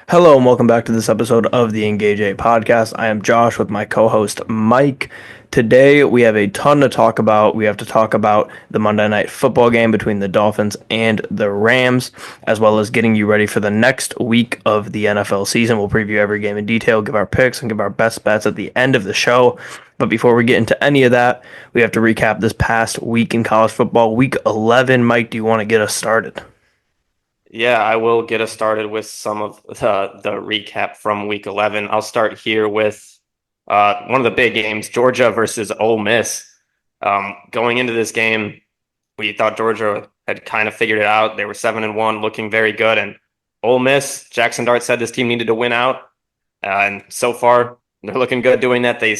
Hello and welcome back to this episode of the Engage 8 podcast. I am Josh with my co-host Mike. Today we have a ton to talk about. We have to talk about the Monday Night Football game between the Dolphins and the Rams, as well as getting you ready for the next week of the NFL season. We'll preview every game in detail, give our picks, and give our best bets at the end of the show. But before we get into any of that, we have to recap this past week in college football, week 11. Mike, do you want to get us started? Yeah, I will get us started with some of the recap from week 11. I'll start here with one of the big games, Georgia versus Ole Miss. Going into this game, we thought Georgia had kind of figured it out. They were 7-1, looking very good. And Ole Miss, Jackson Dart said this team needed to win out. And so far, they're looking good doing that. They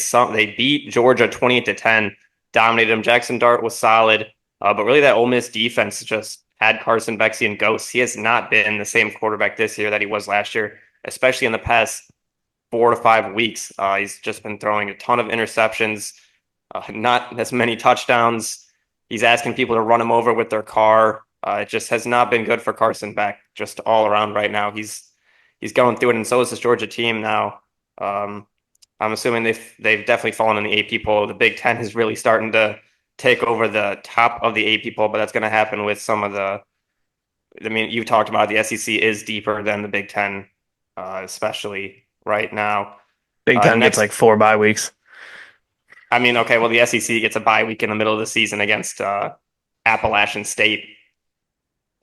beat Georgia 28-10, dominated them. Jackson Dart was solid. But really that Ole Miss defense just had Carson Bexley and ghosts. He has not been the same quarterback this year that he was last year, especially in the past 4 to 5 weeks. He's just been throwing a ton of interceptions, not as many touchdowns. He's asking people to run him over with their car. It just has not been good for Carson Beck, just all around right now. He's going through it, and so is this Georgia team now. I'm assuming they've definitely fallen in the AP poll. The Big Ten is really starting to take over the top of the AP poll, but that's going to happen with some of the. I mean, you talked about the SEC is deeper than the Big Ten, especially right now. Big Ten gets like 4 bye weeks. I mean, okay, well, the SEC gets a bye week in the middle of the season against Appalachian State.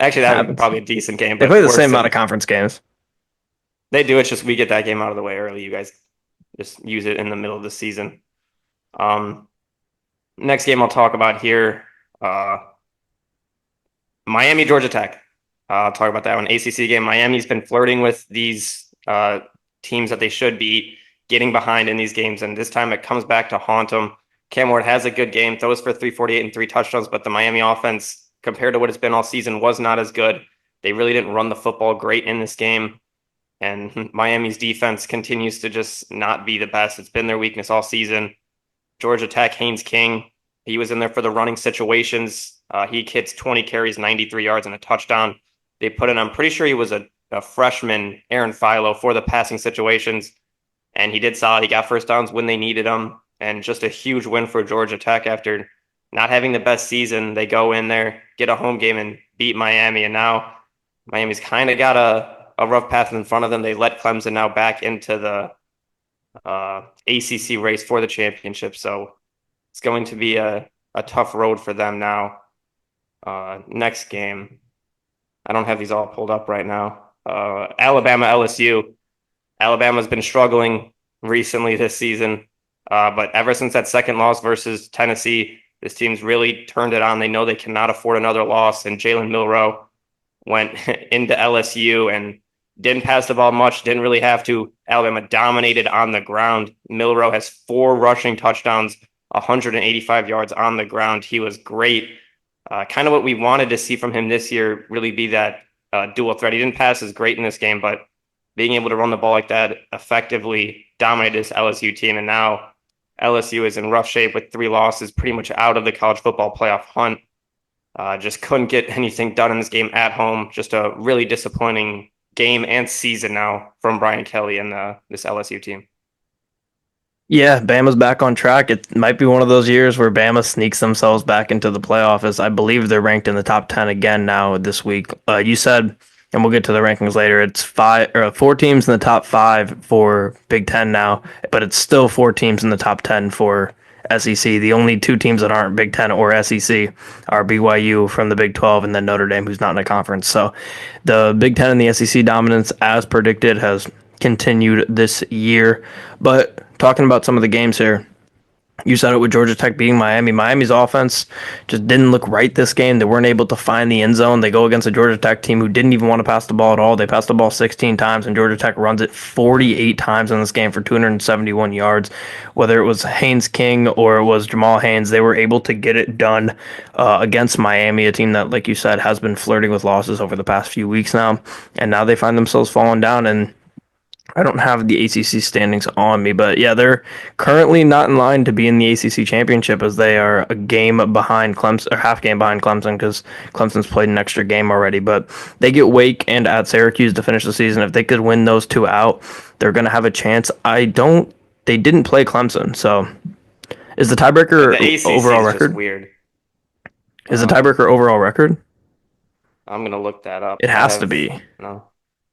Actually, that would be probably a decent game. They play the same amount of conference games. They do. It's just we get that game out of the way early. You guys just use it in the middle of the season. Next game I'll talk about here, Miami, Georgia Tech. I'll talk about that one. ACC game. Miami's been flirting with these teams that they should be getting behind in these games, and this time it comes back to haunt them. Cam Ward has a good game, throws for 348 and 3 touchdowns, but the Miami offense, compared to what it's been all season, was not as good. They really didn't run the football great in this game, and Miami's defense continues to just not be the best. It's been their weakness all season. Georgia Tech, Haynes King, he was in there for the running situations. He hits 20 carries, 93 yards, and a touchdown. They put in, I'm pretty sure he was a freshman, Aaron Philo, for the passing situations, and he did solid. He got first downs when they needed them, and just a huge win for Georgia Tech after not having the best season. They go in there, get a home game, and beat Miami, and now Miami's kind of got a rough path in front of them. They let Clemson now back into the ACC race for the championship, so it's going to be a tough road for them now. Next game, I don't have these all pulled up right now. Alabama, LSU. Alabama's been struggling recently this season, but ever since that second loss versus Tennessee, this team's really turned it on. They know they cannot afford another loss, and Jalen Milroe went into LSU and didn't pass the ball much, didn't really have to. Alabama dominated on the ground. Milroe has 4 rushing touchdowns, 185 yards on the ground. He was great. Kind of what we wanted to see from him this year, really be that dual threat. He didn't pass as great in this game, but being able to run the ball like that effectively dominated this LSU team. And now LSU is in rough shape with 3 losses, pretty much out of the college football playoff hunt. Just couldn't get anything done in this game at home. Just a really disappointing game and season now from Brian Kelly and this LSU team. Yeah, Bama's back on track. It might be one of those years where Bama sneaks themselves back into the playoff, as I believe they're ranked in the top 10 again now this week. You said, and we'll get to the rankings later, it's 4 teams in the top 5 for Big Ten now, but it's still 4 teams in the top 10 for SEC. The only 2 teams that aren't Big Ten or SEC are BYU from the Big 12 and then Notre Dame, who's not in a conference. So the Big Ten and the SEC dominance, as predicted, has continued this year. But talking about some of the games here, you said it with Georgia Tech beating Miami. Miami's offense just didn't look right this game. They weren't able to find the end zone. They go against a Georgia Tech team who didn't even want to pass the ball at all. They passed the ball 16 times, and Georgia Tech runs it 48 times in this game for 271 yards. Whether it was Haynes King or it was Jamal Haynes, they were able to get it done against Miami, a team that, like you said, has been flirting with losses over the past few weeks now. And now they find themselves falling down, and I don't have the ACC standings on me, but yeah, they're currently not in line to be in the ACC championship as they are a game behind Clemson, or half game behind Clemson because Clemson's played an extra game already. But they get Wake and at Syracuse to finish the season. If they could win those two out, they're going to have a chance. I don't. They didn't play Clemson, so is the Yeah, the tiebreaker ACC overall is just record? weird. Is the Um, tiebreaker overall record? I'm gonna look that up. It I has to have be. no.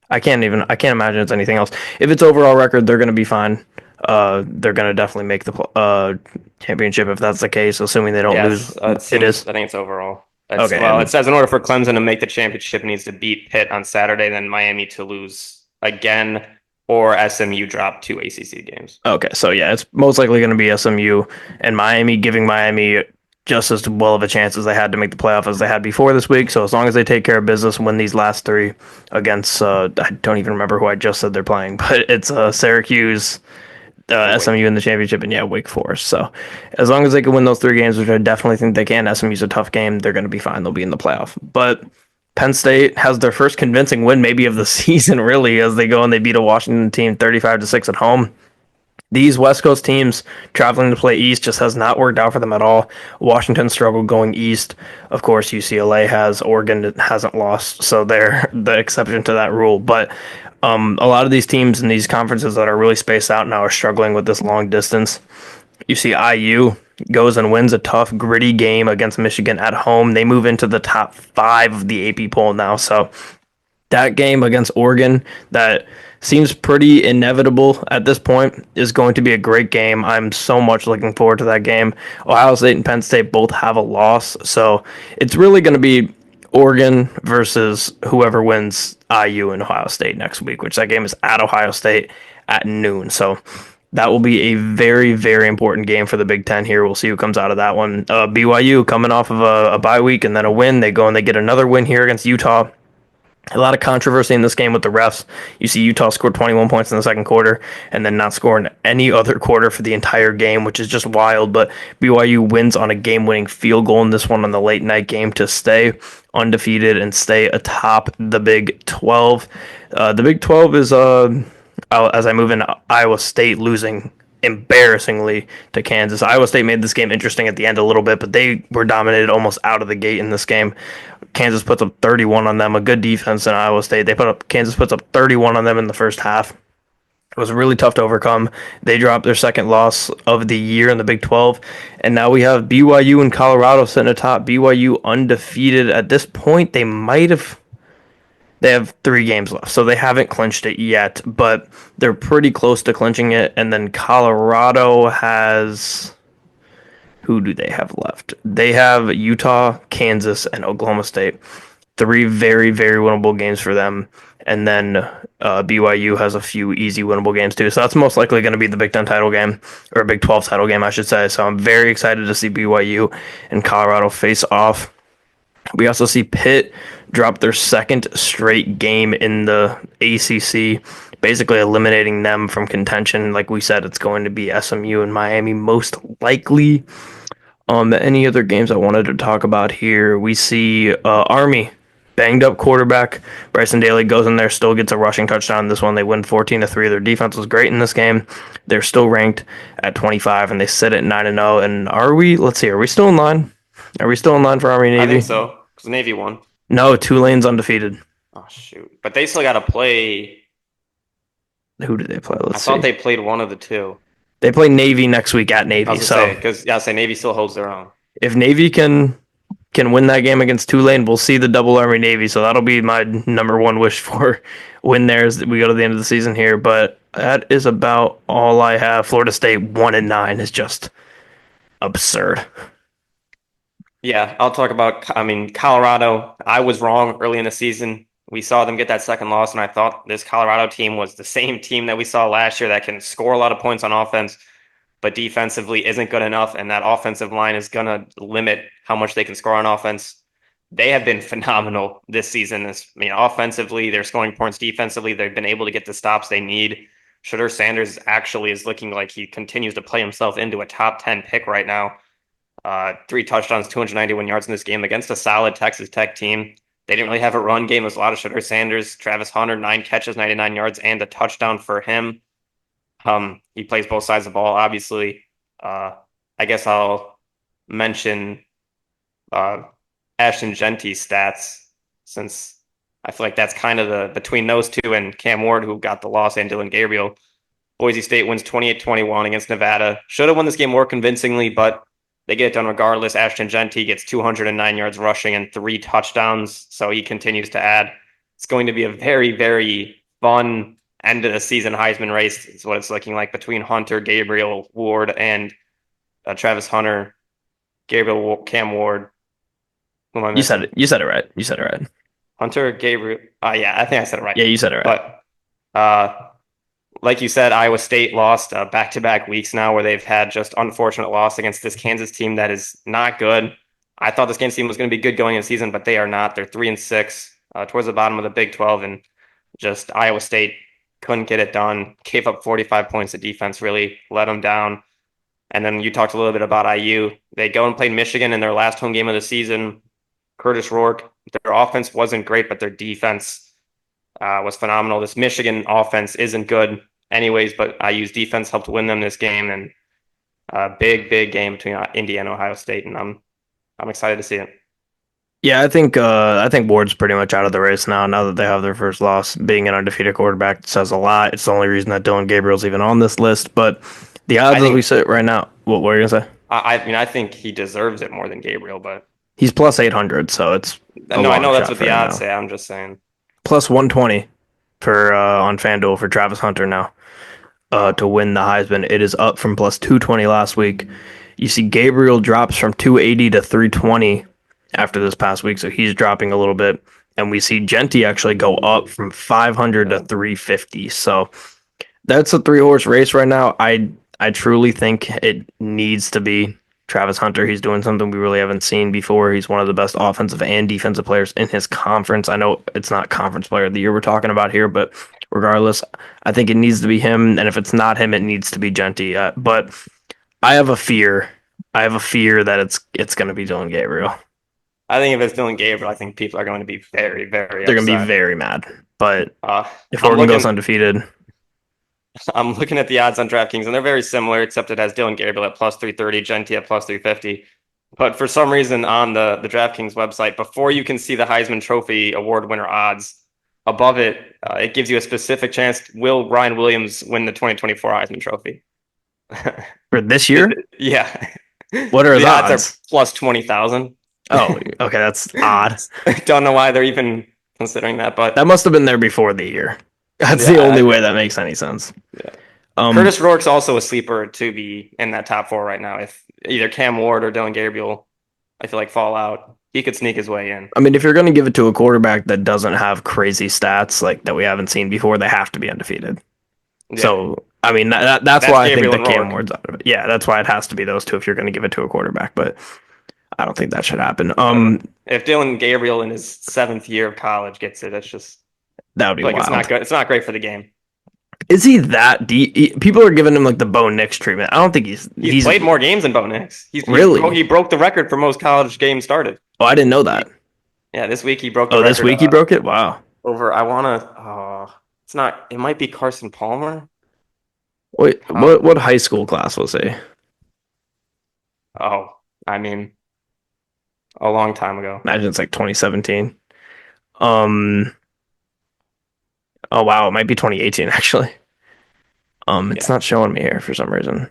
I can't imagine it's anything else. If it's overall record, they're going to be fine. They're going to definitely make the championship if that's the case, assuming they don't lose. Yes, it It seems. is. I think it's overall. It's Okay. well. It And says in order for Clemson to make the championship, it needs to beat Pitt on Saturday, then Miami to lose again, or SMU drop two ACC games. okay. So yeah, it's most likely going to be SMU and Miami, giving Miami just as well of a chance as they had to make the playoff as they had before this week. So as long as they take care of business and win these last three against, I don't even remember who I just said they're playing, but it's Syracuse, And SMU Wake. in the championship, and yeah, Wake Forest. So as long as they can win those three games, which I definitely think they can, SMU's a tough game. They're going to be fine. They'll be in the playoff. But Penn State has their first convincing win, maybe of the season, really, as they go and they beat a Washington team 35-6 at home. These West Coast teams traveling to play East just has not worked out for them at all. Washington struggled going East. Of course, UCLA has. Oregon hasn't lost, so they're the exception to that rule. But a lot of these teams in these conferences that are really spaced out now are struggling with this long distance. You see IU goes and wins a tough, gritty game against Michigan at home. They move into the top 5 of the AP poll now. So that game against Oregon that seems pretty inevitable at this point is going to be a great game. I'm so much looking forward to that game. Ohio State and Penn State both have a loss, so it's really going to be Oregon versus whoever wins IU and Ohio State next week, which that game is at Ohio State at noon. So that will be a very, very important game for the Big Ten here. We'll see who comes out of that one. BYU coming off of a bye week and then a win. They go and they get another win here against Utah. A lot of controversy in this game with the refs. You see Utah scored 21 points in the second quarter and then not scoring any other quarter for the entire game, which is just wild. But BYU wins on a game-winning field goal in this one on the late night game to stay undefeated and stay atop the Big 12. The Big 12 is, as I move in, Iowa State losing embarrassingly to Kansas. Iowa State made this game interesting at the end a little bit, but they were dominated almost out of the gate in this game. Kansas puts up 31 on them, a good defense in Iowa State. Kansas puts up 31 on them in the first half. It was really tough to overcome. They dropped their second loss of the year in the Big 12, and now we have BYU and Colorado sitting atop. BYU undefeated at this point. They have 3 games left, so they haven't clinched it yet, but they're pretty close to clinching it. And then Colorado has, who do they have left? They have Utah, Kansas, and Oklahoma State. 3 very, very winnable games for them. And then BYU has a few easy winnable games too. So that's most likely going to be the Big Ten title game, or Big 12 title game, I should say. So I'm very excited to see BYU and Colorado face off. We also see Pitt drop their second straight game in the ACC, basically eliminating them from contention. Like we said, it's going to be SMU and Miami most likely. Any other games I wanted to talk about here? We see Army banged up quarterback Bryson Daly goes in there, still gets a rushing touchdown. This one they win 14-3. Their defense was great in this game. They're still ranked at 25, and they sit at 9-0. And are we? Let's see. Are we still in line? Are we still in line for Army I think Navy? so because Navy won. No, Tulane's undefeated. Oh shoot! But they still got to play. Who did they play? I Let's thought see. they played one of the two. They play Navy next week at I Navy. was gonna say So because I say Navy still holds their own. if Navy can win that game against Tulane, we'll see the double Army Navy. So that'll be my number one wish for win there as we go to the end of the season here. But that is about all I have. Florida State 1-9 is just absurd. Yeah, I'll talk about. I mean, Colorado. I was wrong early in the season. We saw them get that second loss, and I thought this Colorado team was the same team that we saw last year that can score a lot of points on offense, but defensively isn't good enough, and that offensive line is going to limit how much they can score on offense. They have been phenomenal this season. Offensively, they're scoring points. Defensively, they've been able to get the stops they need. Shedeur Sanders actually is looking like he continues to play himself into a top 10 pick right now. 3 touchdowns, 291 yards in this game against a solid Texas Tech team. They didn't really have a run game. It was a lot of Shedeur Sanders, Travis Hunter, 9 catches, 99 yards, and a touchdown for him. He plays both sides of the ball, obviously. I guess I'll mention uh, Ashton Genty's stats since I feel like that's kind of the between those two and Cam Ward, who got the loss, and Dylan Gabriel. Boise State wins 28-21 against Nevada. Should have won this game more convincingly, but they get it done regardless. Ashton Genty gets 209 yards rushing and 3 touchdowns, so he continues to add. It's going to be a very, very fun end of the season Heisman race is what it's looking like between Hunter, Gabriel, Ward, and Travis Hunter, Gabriel, Cam Ward. Who am I You said missing? it. You said it right. You said it right. Hunter, Gabriel. Yeah, I think I said it right. Yeah, you said it right. But like you said, Iowa State lost back-to-back weeks now where they've had just unfortunate loss against this Kansas team that is not good. I thought this Kansas team was going to be good going into the season, but they are not. They're 3-6 towards the bottom of the Big 12, and just Iowa State couldn't get it done. Gave up 45 points of defense, really let them down. And then you talked a little bit about IU. They go and played Michigan in their last home game of the season. Curtis Rourke, their offense wasn't great, but their defense was phenomenal. This Michigan offense isn't good anyways, but IU's defense helped win them this game, and a big, big game between Indiana and Ohio State, and I'm excited to see it. Yeah, I think Ward's pretty much out of the race now. Now that they have their first loss, being an undefeated quarterback says a lot. It's the only reason that Dylan Gabriel's even on this list. But the I odds as we think sit right now, what were you gonna say? I mean I think he deserves it more than Gabriel, but He's plus 800, so it's a no, I long know that's shot what for the him odds now. say. I'm just saying. Plus 120 for on FanDuel for Travis Hunter now to win the Heisman. It is up from plus 220 last week. You see Gabriel drops from 280 to 320 after this past week, so he's dropping a little bit. And we see Genty actually go up from 500 to 350. So that's a 3 horse race right now. I truly think it needs to be Travis Hunter. He's doing something we really haven't seen before. He's one of the best offensive and defensive players in his conference. I know it's not conference player of the year we're talking about here, but regardless, I think it needs to be him. And if it's not him, it needs to be Genty. But I have a fear. I have a fear that it's going to be Dylan Gabriel. I think if it's Dylan Gabriel, I think people are going to be very, very They're going to be upset. very mad. But Uh, if I'm Oregon goes looking. undefeated, I'm looking at the odds on DraftKings, and they're very similar, except it has Dylan Gabriel at plus 330, Genty at plus 350. But for some reason on the DraftKings website, before you can see the Heisman Trophy award winner odds, above it, it gives you a specific chance. Will Ryan Williams win the 2024 Heisman Trophy? for this year, Yeah. what are his The odds are odds? plus 20,000. Oh, okay, that's odd. Don't know why they're even considering that, That but must have been there before the year. That's the yeah, only way that makes any sense. yeah. Um, Curtis Rourke's also a sleeper to be in that top four right now. If either Cam Ward or Dylan Gabriel, I feel like fall out, he could sneak his way in. I mean, if you're going to give it to a quarterback that doesn't have crazy stats like that we haven't seen before, they have to be undefeated. Yeah, So, I mean, that's that's why I think Gabriel that and Cam Rourke. Ward's out of it. Yeah, that's why it has to be those two if you're going to give it to a quarterback. But I don't think that should happen. If Dylan Gabriel in his 7th year of college gets it, that's just That would be like it's not wild. good. It's not great for the game. Is he that deep? People are giving him like the Bo Nix treatment. I don't think He's he's played more games than Bo Nix. really. He broke the record for most college games started. Oh, I didn't know that. Yeah, this week he broke the Oh, this record week he broke it. Wow. over. I wanna. It's not. It might be Carson Palmer. Wait, what Um. what high school class was he? Oh, I mean, a long time ago. Imagine it's like 2017. Um. Oh wow, it might be 2018 actually. It's Yeah, not showing me here for some reason,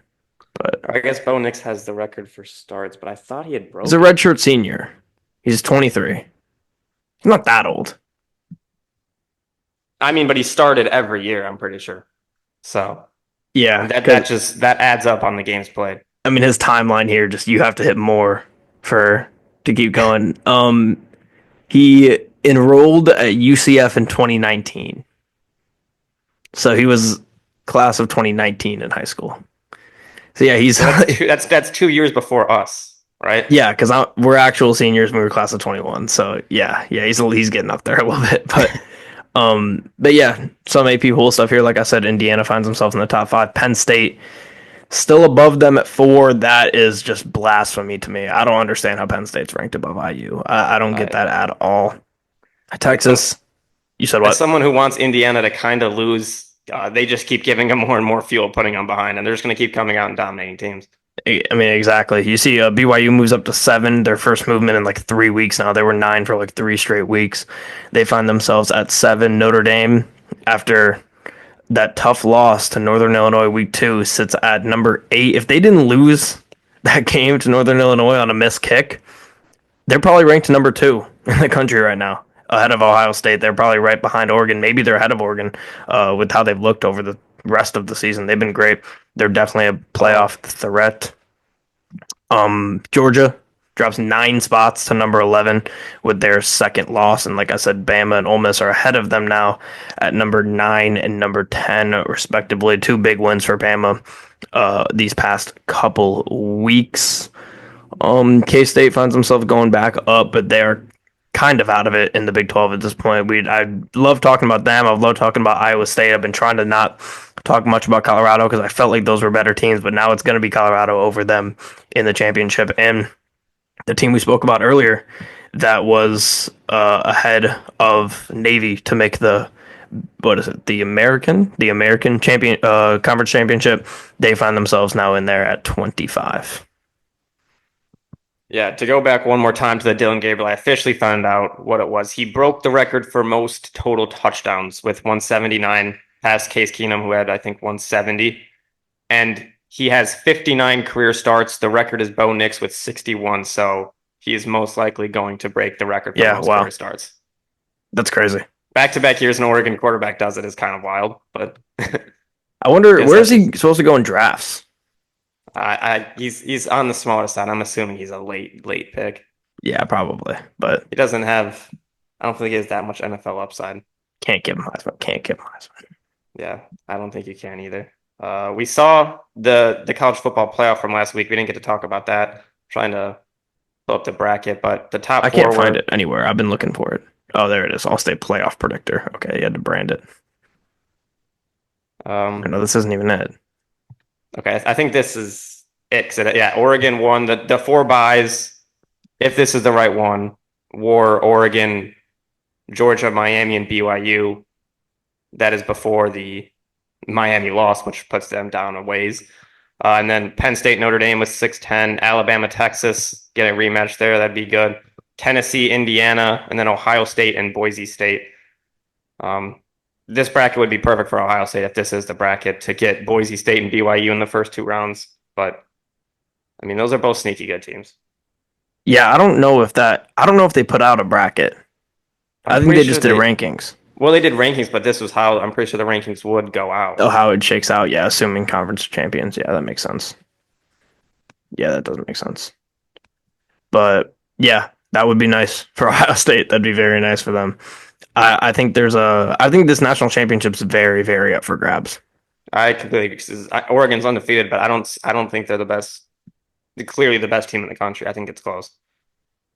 but I guess Bo Nix has the record for starts, but I thought he had he's a broke it. redshirt senior. He's 23. He's not that old. I mean, but he started every year. I'm pretty sure. So Yeah, that adds up on the games played. I mean his timeline here just you have to hit more for to keep going. He enrolled at UCF in 2019. So he was class of 2019 in high school. So yeah, he's So that's 2 years before us, right? yeah, because we're actual seniors. And we were class of 21. So yeah, he's getting up there a little bit. But yeah, some AP pool stuff here. Like I said, Indiana finds himself in the top five. Penn State still above them at 4. That is just blasphemy to me. I don't understand how Penn State's ranked above IU. I don't get I that at all. As, some, Texas, you said as what? someone who wants Indiana to kind of lose, they just keep giving them more and more fuel, putting them behind, and they're just going to keep coming out and dominating teams. I mean, exactly. You see, BYU moves up to 7, their first movement in like 3 weeks now. They were 9 for like 3 straight weeks. They find themselves at 7. Notre Dame, after that tough loss to Northern Illinois week 2, sits at number 8. If they didn't lose that game to Northern Illinois on a missed kick, they're probably ranked number 2 in the country right now, ahead of Ohio State. They're probably right behind Oregon. Maybe they're ahead of Oregon with how they've looked over the rest of the season. They've been great. They're definitely a Oh, playoff threat. Georgia drops 9 spots to number 11 with their second loss, and like I said, Bama and Ole Miss are ahead of them now at number 9 and number 10, respectively. 2 big wins for Bama these past couple weeks. K State finds themselves going back up, but they're kind of out of it in the Big 12 at this point. I love talking about them. I love talking about Iowa State. I've been trying to not talk much about Colorado because I felt like those were better teams, but now it's going to be Colorado over them in the championship. And the team we spoke about earlier that was ahead of Navy to make the what is it, the American champion conference championship. They find themselves now in there at 25. yeah. To go back one more time to the Dylan Gabriel, I officially found out what it was. He broke the record for most total touchdowns with 179, past Case Keenum, who had, I think, 170. And he has 59 career starts. The record is Bo Nix with 61. So he is most likely going to break the record for Yeah, most career wow, starts. that's crazy. Back to back years an Oregon quarterback does it is kind of wild, but I I wonder guess where is that's he just supposed to go in drafts? he's on the smaller side. I'm assuming he's a late pick. Yeah, probably, but He doesn't have. I don't think he has that much NFL upside. can't give him Heisman. Can't give him Heisman. Yeah, I don't think you can either. We saw the college football playoff from last week. We didn't get to talk about that. I'm trying to pull up the bracket, but the top I four can't find were it anywhere. I've been looking for it. Oh, there it is. All-State Playoff Predictor. Okay, you had to brand it. um, No, this isn't even it. okay. I think this is it. 'Cause yeah, Oregon won the four buys. If this is the right one, were Oregon, Georgia, Miami, and BYU. That is before the Miami loss, which puts them down a ways. And then Penn State, Notre Dame was 6-10. Alabama, Texas, get a rematch there. That'd be good. Tennessee, Indiana, and then Ohio State and Boise State. This bracket would be perfect for Ohio State if this is the bracket to get Boise State and BYU in the first 2 rounds. But I mean, those are both sneaky good teams. Yeah, I don't know if they put out a bracket. I'm I think pretty they sure just did they rankings. well, they did rankings, but this was how I'm pretty sure the rankings would go Oh, out. how it shakes out. Yeah, assuming conference champions. Yeah, that makes sense. Yeah, that doesn't make sense. But yeah, that would be nice for Ohio State. That'd be very nice for them. I think I think this national championship's very, very up for grabs. I completely agree. 'Cause Oregon's undefeated, but I don't think they're the best. They're clearly the best team in the country. I think it's close.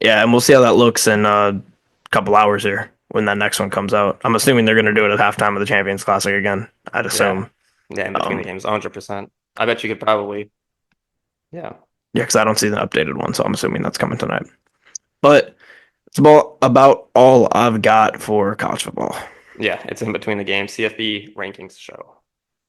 Yeah, and we'll see how that looks in a couple hours here when that next one comes out. I'm assuming they're going to do it at halftime of the Champions Classic again. I'd Yeah, assume. yeah, in between the Um, games, 100%. I bet you could probably, yeah, yeah, because I don't see the updated one, so I'm assuming that's coming tonight. But it's about all I've got for college football. yeah. It's in between the games. CFB rankings show.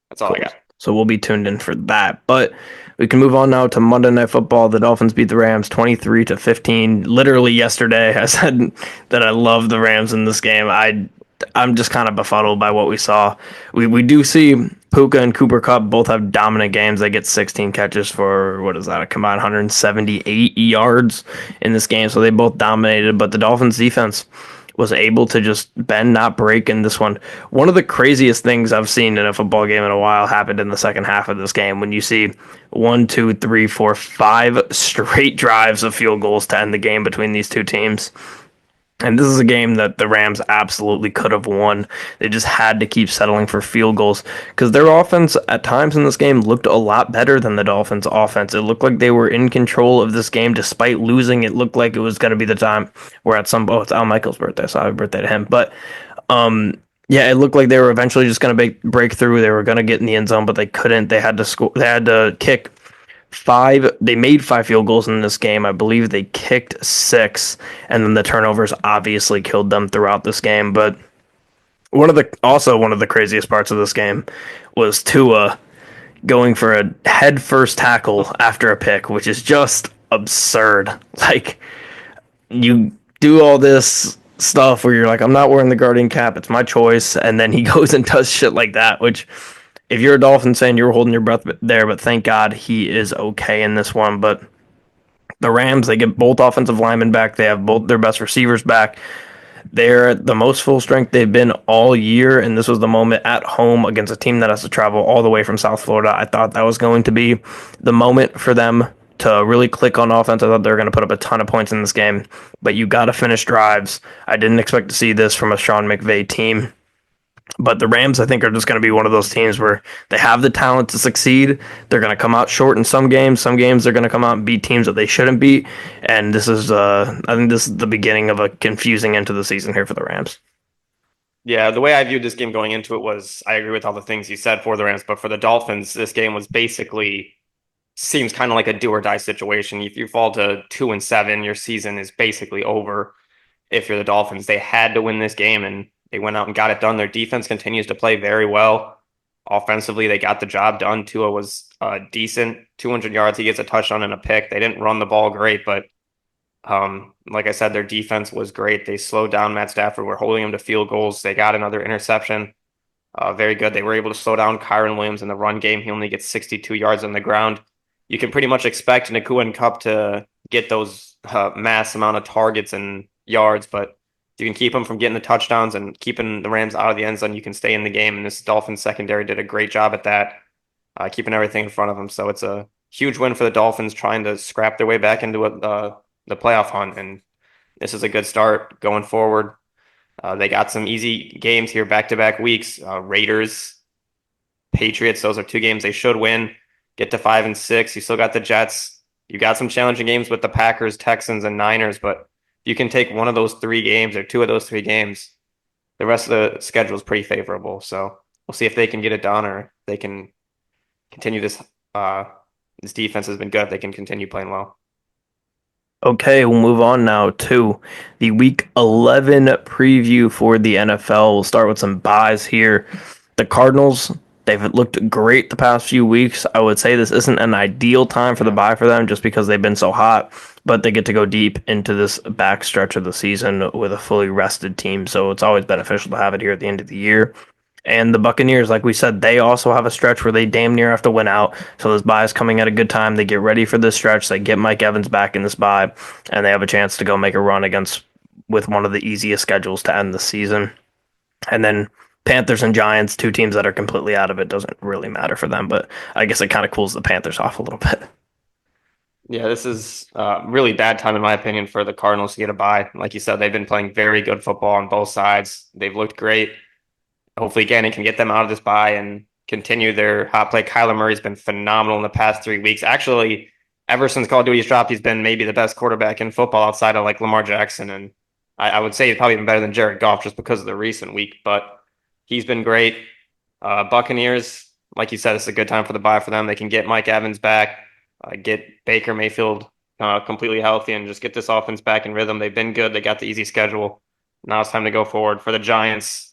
That's all I Cool. got. So we'll be tuned in for that. But we can move on now to Monday Night Football. The Dolphins beat the Rams 23-15. Literally yesterday, I said that I love the Rams in this game. I'm just kind of befuddled by what we saw. We do see Puka and Cooper Kupp both have dominant games. They get 16 catches for what is that, a combined 178 yards in this game. So they both dominated, but the Dolphins defense was able to just bend, not break in this one. One of the craziest things I've seen in a football game in a while happened in the second half of this game when you see 5 straight drives of field goals to end the game between these two teams. And this is a game that the Rams absolutely could have won. They just had to keep settling for field goals because their offense at times in this game looked a lot better than the Dolphins' offense. It looked like they were in control of this game despite losing. It looked like it was going to be the time where it's Al Michaels' birthday, so happy birthday to him. But yeah, it looked like they were eventually just going to break through. They were going to get in the end zone, but they couldn't. They had to score. They had to kick They made 5 field goals in this game. I believe they kicked six, and then the turnovers obviously killed them throughout this game. But one of the craziest parts of this game was Tua going for a head first tackle after a pick, which is just absurd. Like, you do all this stuff where you're like, I'm not wearing the guardian cap, it's my choice, and then he goes and does shit like that, which if you're a Dolphins fan, you were holding your breath there, but thank God he is okay in this one. But the Rams, they get both offensive linemen back. They have both their best receivers back. They're at the most full strength they've been all year, and this was the moment at home against a team that has to travel all the way from South Florida. I thought that was going to be the moment for them to really click on offense. I thought they were going to put up a ton of points in this game, but you got to finish drives. I didn't expect to see this from a Sean McVay team. But the Rams, I think, are just going to be one of those teams where they have the talent to succeed. They're going to come out short in some games. Some games they're going to come out and beat teams that they shouldn't beat. And I think this is the beginning of a confusing end to the season here for the Rams. Yeah, the way I viewed this game going into it was I agree with all the things you said for the Rams, but for the Dolphins, this game was basically seems kind of like a do or die situation. If you fall to 2-7, your season is basically over. If you're the Dolphins, they had to win this game and they went out and got it done. Their defense continues to play very well. Offensively, they got the job done. Tua was decent, 200 yards. He gets a touchdown and a pick. They didn't run the ball great, but like I said, their defense was great. They slowed down Matt Stafford. Were holding him to field goals. They got another interception. Very good. They were able to slow down Kyron Williams in the run game. He only gets 62 yards on the ground. You can pretty much expect Nakua and Cup to get those mass amount of targets and yards, but if you can keep them from getting the touchdowns and keeping the Rams out of the end zone, you can stay in the game. And this Dolphins secondary did a great job at that, keeping everything in front of them. So it's a huge win for the Dolphins trying to scrap their way back into the playoff hunt. And this is a good start going forward. They got some easy games here, back-to-back weeks. Raiders, Patriots, those are two games they should win. Get to 5-6. You still got the Jets. You got some challenging games with the Packers, Texans, and Niners, but you can take one of those three games or two of those three games. The rest of the schedule is pretty favorable. So we'll see if they can get it done or they can continue this. This defense has been good. They can continue playing well. Okay, we'll move on now to the Week 11 preview for the NFL. We'll start with some buys here. The Cardinals, they've looked great the past few weeks. I would say this isn't an ideal time for the buy for them just because they've been so hot, but they get to go deep into this back stretch of the season with a fully rested team, so it's always beneficial to have it here at the end of the year. And the Buccaneers, like we said, they also have a stretch where they damn near have to win out. So this bye is coming at a good time. They get ready for this stretch. They get Mike Evans back in this bye, and they have a chance to go make a run against with one of the easiest schedules to end the season. And then Panthers and Giants, two teams that are completely out of it, doesn't really matter for them. But I guess it kind of cools the Panthers off a little bit. Yeah, this is really bad time, in my opinion, for the Cardinals to get a bye. Like you said, they've been playing very good football on both sides. They've looked great. Hopefully, Gannon can get them out of this bye and continue their hot play. Kyler Murray's been phenomenal in the past 3 weeks. Actually, ever since Call of Duty's dropped, he's been maybe the best quarterback in football outside of like Lamar Jackson. And I would say he's probably even better than Jared Goff just because of the recent week. But he's been great. Buccaneers, like you said, it's a good time for the bye for them. They can get Mike Evans back, get Baker Mayfield completely healthy, and just get this offense back in rhythm. They've been good. They got the easy schedule. Now it's time to go forward. For the Giants,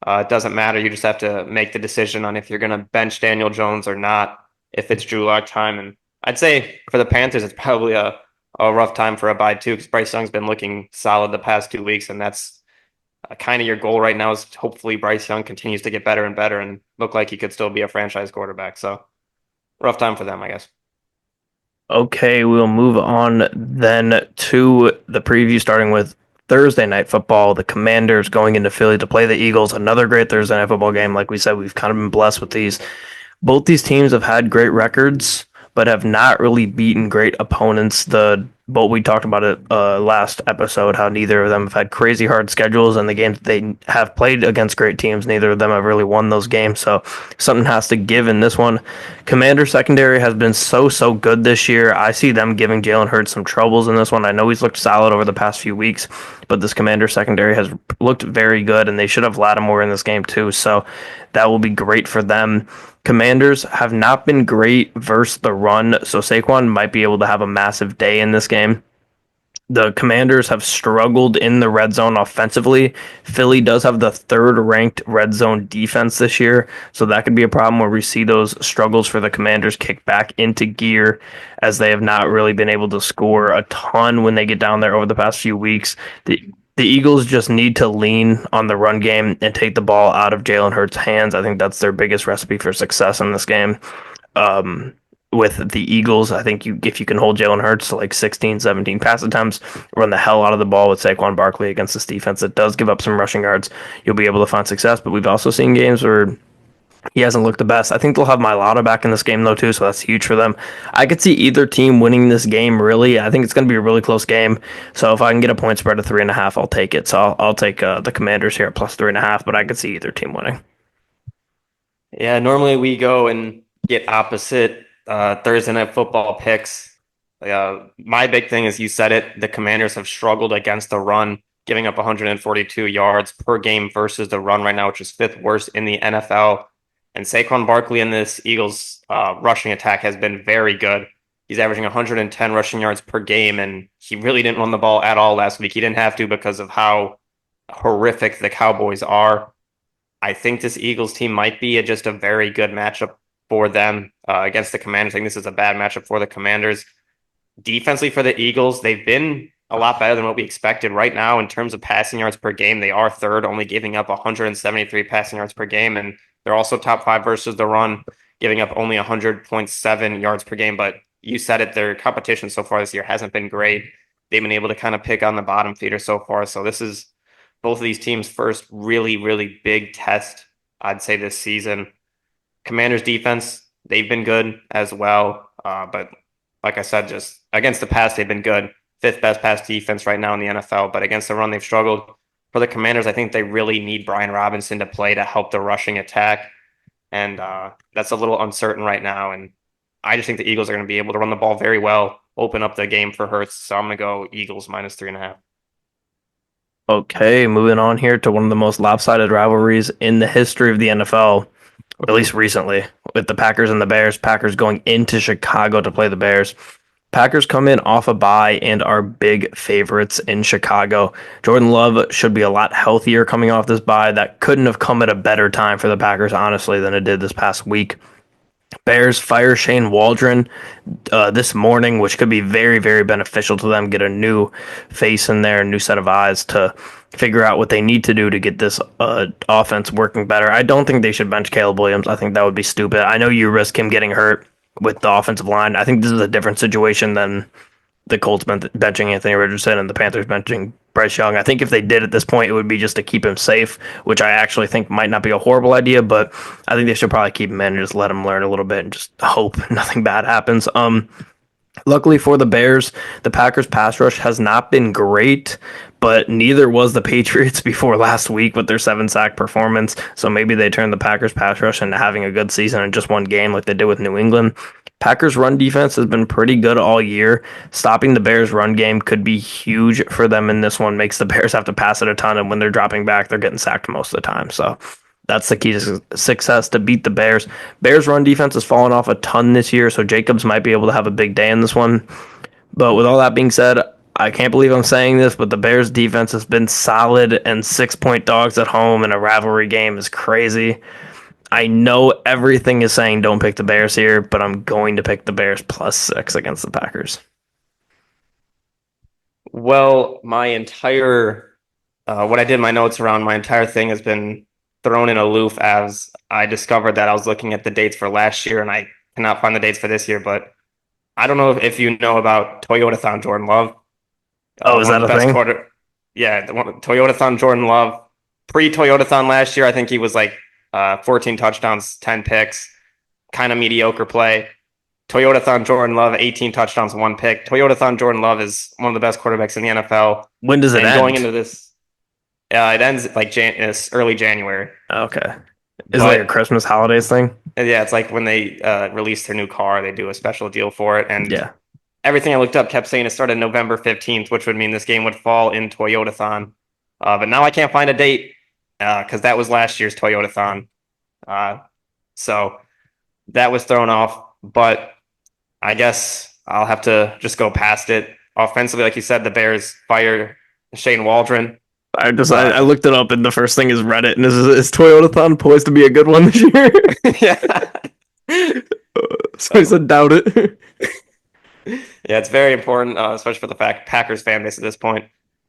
it doesn't matter. You just have to make the decision on if you're going to bench Daniel Jones or not, if it's Drew Lock time. And I'd say for the Panthers, it's probably a rough time for a bye too, because Bryce Young's been looking solid the past 2 weeks, and that's kind of your goal right now is hopefully Bryce Young continues to get better and better and look like he could still be a franchise quarterback. So rough time for them, I guess. Okay, we'll move on then to the preview, starting with Thursday night football. The Commanders going into Philly to play the Eagles. Another great Thursday night football game. Like we said, we've kind of been blessed with these. Both these teams have had great records, but have not really beaten great opponents. The but we talked about it last episode how neither of them have had crazy hard schedules, and the games they have played against great teams, neither of them have really won those games. So something has to give in this one. Commander secondary has been so good this year. I see them giving Jalen Hurts some troubles in this one. I know he's looked solid over the past few weeks, but this Commander secondary has looked very good, and they should have Lattimore in this game too. So that will be great for them. Commanders have not been great versus the run, so Saquon might be able to have a massive day in this game. The Commanders have struggled in the red zone offensively. Philly does have the third ranked red zone defense this year, so that could be a problem where we see those struggles for the Commanders kick back into gear as they have not really been able to score a ton when they get down there over the past few weeks. The Eagles just need to lean on the run game and take the ball out of Jalen Hurts' hands. I think that's their biggest recipe for success in this game. Um, with the Eagles, I think if you can hold Jalen Hurts to like 16, 17 pass attempts, run the hell out of the ball with Saquon Barkley against this defense that does give up some rushing yards, you'll be able to find success. But we've also seen games where he hasn't looked the best. I think they'll have Mailata back in this game though too, so that's huge for them. I could see either team winning this game. Really, I think it's going to be a really close game. So if I can get a point spread of 3.5, I'll take it. So I'll take the Commanders here at plus 3.5, but I could see either team winning. Yeah, normally we go and get opposite Thursday night football picks. My big thing is you said it. The Commanders have struggled against the run, giving up 142 yards per game versus the run right now, which is fifth worst in the NFL. And Saquon Barkley in this Eagles rushing attack has been very good. He's averaging 110 rushing yards per game, and he really didn't run the ball at all last week. He didn't have to because of how horrific the Cowboys are. I think this Eagles team might be just a very good matchup for them against the Commanders. I think this is a bad matchup for the Commanders. Defensively for the Eagles, they've been a lot better than what we expected. Right now, in terms of passing yards per game, they are third, only giving up 173 passing yards per game, and they're also top five versus the run, giving up only 100.7 yards per game. But you said it, their competition so far this year hasn't been great. They've been able to kind of pick on the bottom feeder so far. So this is both of these teams' first really big test, I'd say, this season. Commanders defense, they've been good as well. But like I said, just against the pass, they've been good. Fifth best pass defense right now in the NFL. But against the run, they've struggled. For the Commanders, I think they really need Brian Robinson to play to help the rushing attack. And that's a little uncertain right now. And I just think the Eagles are going to be able to run the ball very well, open up the game for Hurts. So I'm going to go Eagles minus 3.5. Okay, moving on here to one of the most lopsided rivalries in the history of the NFL, or at least recently, with the Packers and the Bears. Packers going into Chicago to play the Bears. Packers come in off a bye and are big favorites in Chicago. Jordan Love should be a lot healthier coming off this bye. That couldn't have come at a better time for the Packers, honestly, than it did this past week. Bears fire Shane Waldron this morning, which could be very beneficial to them. Get a new face in there, a new set of eyes to figure out what they need to do to get this offense working better. I don't think they should bench Caleb Williams. I think that would be stupid. I know you risk him getting hurt with the offensive line. I think this is a different situation than the Colts benching Anthony Richardson and the Panthers benching Bryce Young. I think if they did at this point, it would be just to keep him safe, which I actually think might not be a horrible idea, but I think they should probably keep him in and just let him learn a little bit and just hope nothing bad happens. Luckily for the Bears, the Packers pass rush has not been great, but neither was the Patriots before last week with their 7-sack performance. So maybe they turned the Packers pass rush into having a good season in just one game like they did with New England. Packers run defense has been pretty good all year. Stopping the Bears run game could be huge for them in this one. Makes the Bears have to pass it a ton, and when they're dropping back, they're getting sacked most of the time. So that's the key to success to beat the Bears. Bears run defense has fallen off a ton this year, so Jacobs might be able to have a big day in this one. But with all that being said, I can't believe I'm saying this, but the Bears defense has been solid, and 6-point dogs at home in a rivalry game is crazy. I know everything is saying don't pick the Bears here, but I'm going to pick the Bears plus 6 against the Packers. Well, my entire what I did in my notes around my entire thing has been thrown in a loop as I discovered that I was looking at the dates for last year and I cannot find the dates for this year. But I don't know if you know about Toyotathon Jordan Love. Oh, is One that of the a best thing? Yeah, Toyotathon Jordan Love. Pre-Toyotathon last year, I think he was like 14 touchdowns, 10 picks, kind of mediocre play. Toyotathon Jordan Love, 18 touchdowns, one pick. Toyotathon Jordan Love is one of the best quarterbacks in the NFL. When does it And going end? into this, it ends like it's early January. Okay. Is it like a But Christmas holidays thing? yeah, it's like when they release their new car, they do a special deal for it. And Yeah. everything I looked up kept saying it started November 15th, which would mean this game would fall in Toyotathon. But now I can't find a date because that was last year's Toyotathon. Uh, so that was thrown off. But I guess I'll have to just go past it. Offensively, like you said, the Bears fired Shane Waldron. I Uh, looked it up and the first thing is Reddit and is Toyotathon poised to be a good one this year? yeah. So I said doubt it. Yeah, it's very important, especially for the fact Packers fan base at this point.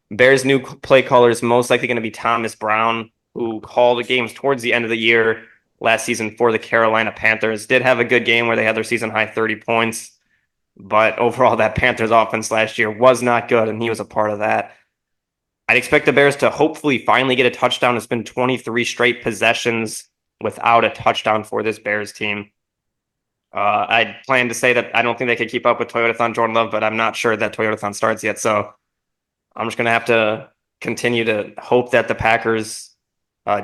Bears' new play caller is most likely going to be Thomas Brown, who called the games towards the end of the year last season for the Carolina Panthers. Did have a good game where they had their season high 30 points, but overall, that Panthers offense last year was not good, and he was a part of that. I'd expect the Bears to hopefully finally get a touchdown. It's been 23 straight possessions without a touchdown for this Bears team. I plan to say that I don't think they could keep up with Toyotathon Jordan Love, but I'm not sure that Toyotathon starts yet. So I'm just going to have to continue to hope that the Packers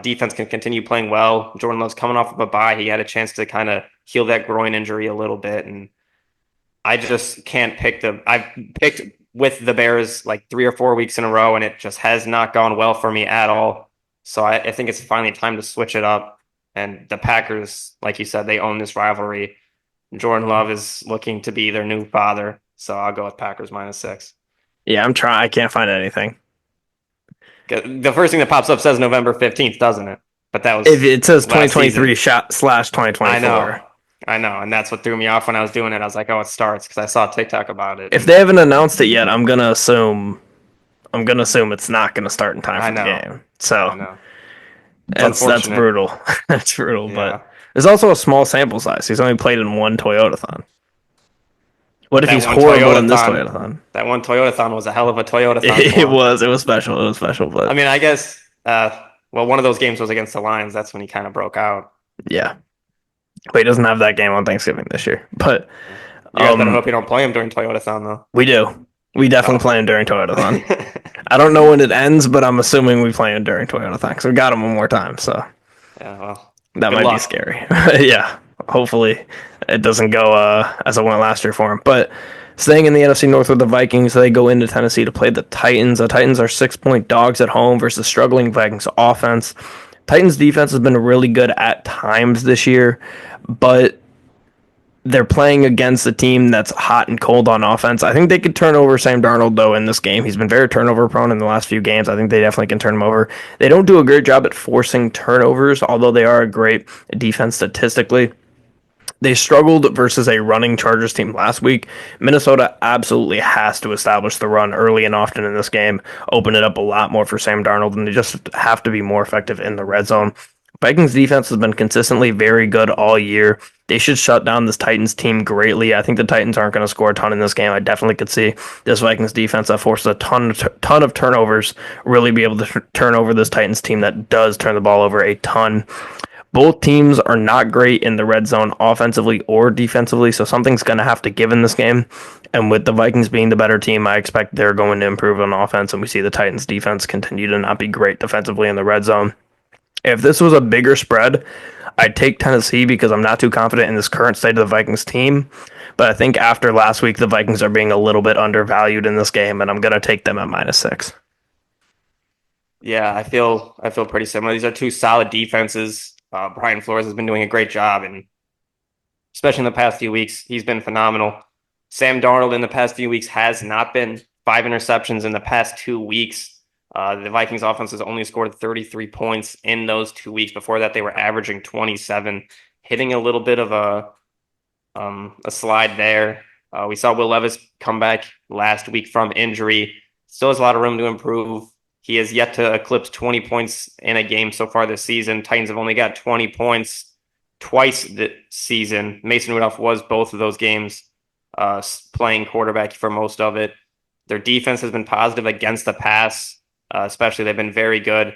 defense can continue playing well. Jordan Love's coming off of a bye. He had a chance to kind of heal that groin injury a little bit. And I just can't pick I've picked with the Bears like 3 or 4 weeks in a row, and it just has not gone well for me at all. So I think it's finally time to switch it up. And the Packers, like you said, they own this rivalry. Jordan Love is looking to be their new father. So I'll go with Packers -6. Yeah, I'm trying. I can't find anything. The first thing that pops up says November 15th, doesn't it? But that If was it says last 2023 season. shot slash I know. 2024. I know. And that's what threw me off when I was doing it. I was like, oh, it starts because I saw TikTok about it. If And they haven't announced it yet, I'm gonna assume it's not gonna start in time I for the know. game. So I know. It's that's unfortunate. brutal. That's brutal. But Yeah. there's also a small sample size. He's only played in one Toyotathon. What But if that he's one horrible in this Toyotathon, Toyotathon? that one Toyotathon was a hell of a Toyotathon It for him. was. It was special. It was special. I But mean, I guess, well, one of those games was against the Lions. That's when he kind of broke out. yeah. But he doesn't have that game on Thanksgiving this year. But You guys better um, hope you don't play him during Toyotathon, though. we do. We definitely Oh. play him during Toyotathon. I don't know when it ends, but I'm assuming we play him during Toyotathon because we got him one more time. So Yeah, well, that good might be luck. scary. Yeah. Hopefully it doesn't go as it went last year for him. But staying in the NFC North with the Vikings, they go into Tennessee to play the Titans. The Titans are 6-point dogs at home versus struggling Vikings offense. Titans defense has been really good at times this year, but they're playing against a team that's hot and cold on offense. I think they could turn over Sam Darnold, though, in this game. He's been very turnover prone in the last few games. I think they definitely can turn him over. They don't do a great job at forcing turnovers, although they are a great defense statistically. They struggled versus a running Chargers team last week. Minnesota absolutely has to establish the run early and often in this game, open it up a lot more for Sam Darnold, and they just have to be more effective in the red zone. Vikings defense has been consistently very good all year. They should shut down this Titans team greatly. I think the Titans aren't going to score a ton in this game. I definitely could see this Vikings defense that forces a ton of turnovers really be able to turn over this Titans team that does turn the ball over a ton. Both teams are not great in the red zone offensively or defensively, so something's going to have to give in this game. And with the Vikings being the better team, I expect they're going to improve on offense, and we see the Titans defense continue to not be great defensively in the red zone. If this was a bigger spread, I'd take Tennessee because I'm not too confident in this current state of the Vikings team. But I think after last week, the Vikings are being a little bit undervalued in this game, and I'm going to take them at -6. Yeah, I feel pretty similar. These are two solid defenses. Brian Flores has been doing a great job, and especially in the past few weeks, he's been phenomenal. Sam Darnold in the past few weeks has not been 5 interceptions in the past 2 weeks. The Vikings offense has only scored 33 points in those 2 weeks. Before that, they were averaging 27, hitting a little bit of a slide there. We saw Will Levis come back last week from injury. Still has a lot of room to improve. He has yet to eclipse 20 points in a game so far this season. Titans have only got 20 points twice this season. Mason Rudolph was both of those games playing quarterback for most of it. Their defense has been positive against the pass, especially. They've been very good.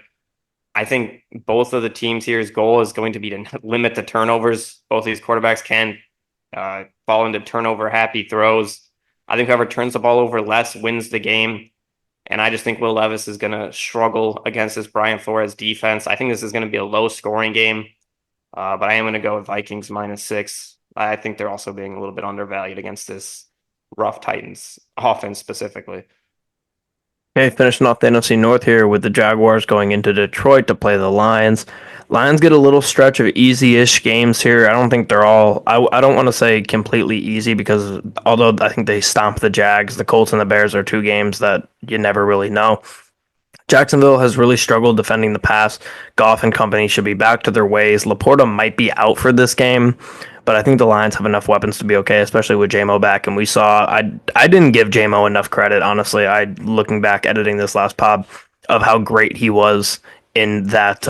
I think both of the teams here's goal is going to be to limit the turnovers. Both of these quarterbacks can fall fall into turnover happy throws. I think whoever turns the ball over less wins the game. And I just think Will Levis is going to struggle against this Brian Flores defense. I think this is going to be a low scoring game, but I am going to go with Vikings -6. I think they're also being a little bit undervalued against this rough Titans offense specifically. Okay, finishing off the NFC North here with the Jaguars going into Detroit to play the Lions. Lions get a little stretch of easy-ish games here. I don't think they're all. I don't want to say completely easy because although I think they stomp the Jags, the Colts and the Bears are two games that you never really know. Jacksonville has really struggled defending the pass. Goff and company should be back to their ways. Laporta might be out for this game, but I think the Lions have enough weapons to be okay, especially with JMO back. And we saw I didn't give JMO enough credit, honestly. I looking back editing this last pod of how great he was in that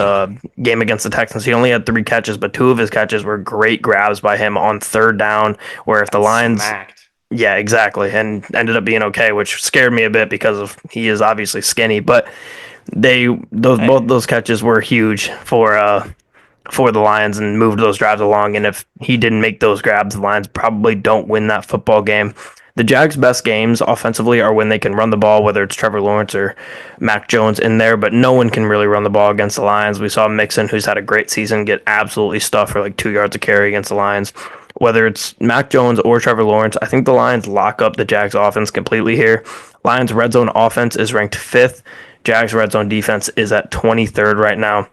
game against the Texans. He only had 3 catches, but 2 of his catches were great grabs by him on third down. Where if the Lions Smacked. yeah, exactly, and ended up being okay, which scared me a bit because of he is obviously skinny, but both those catches were huge for the Lions and moved those drives along. And if he didn't make those grabs, the Lions probably don't win that football game. The Jags' best games offensively are when they can run the ball, whether it's Trevor Lawrence or Mac Jones in there, but no one can really run the ball against the Lions. We saw Mixon, who's had a great season, get absolutely stuffed for like 2 yards of carry against the Lions. Whether it's Mac Jones or Trevor Lawrence, I think the Lions lock up the Jags' offense completely here. Lions' red zone offense is ranked 5th. Jags' red zone defense is at 23rd right now.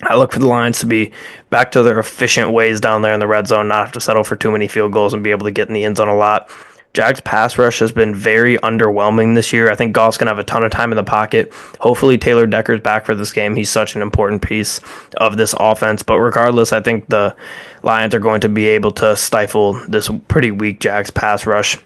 I look for the Lions to be back to their efficient ways down there in the red zone, not have to settle for too many field goals and be able to get in the end zone a lot. Jags' pass rush has been very underwhelming this year. I think Goff's going to have a ton of time in the pocket. Hopefully, Taylor Decker's back for this game. He's such an important piece of this offense. But regardless, I think the Lions are going to be able to stifle this pretty weak Jags pass rush.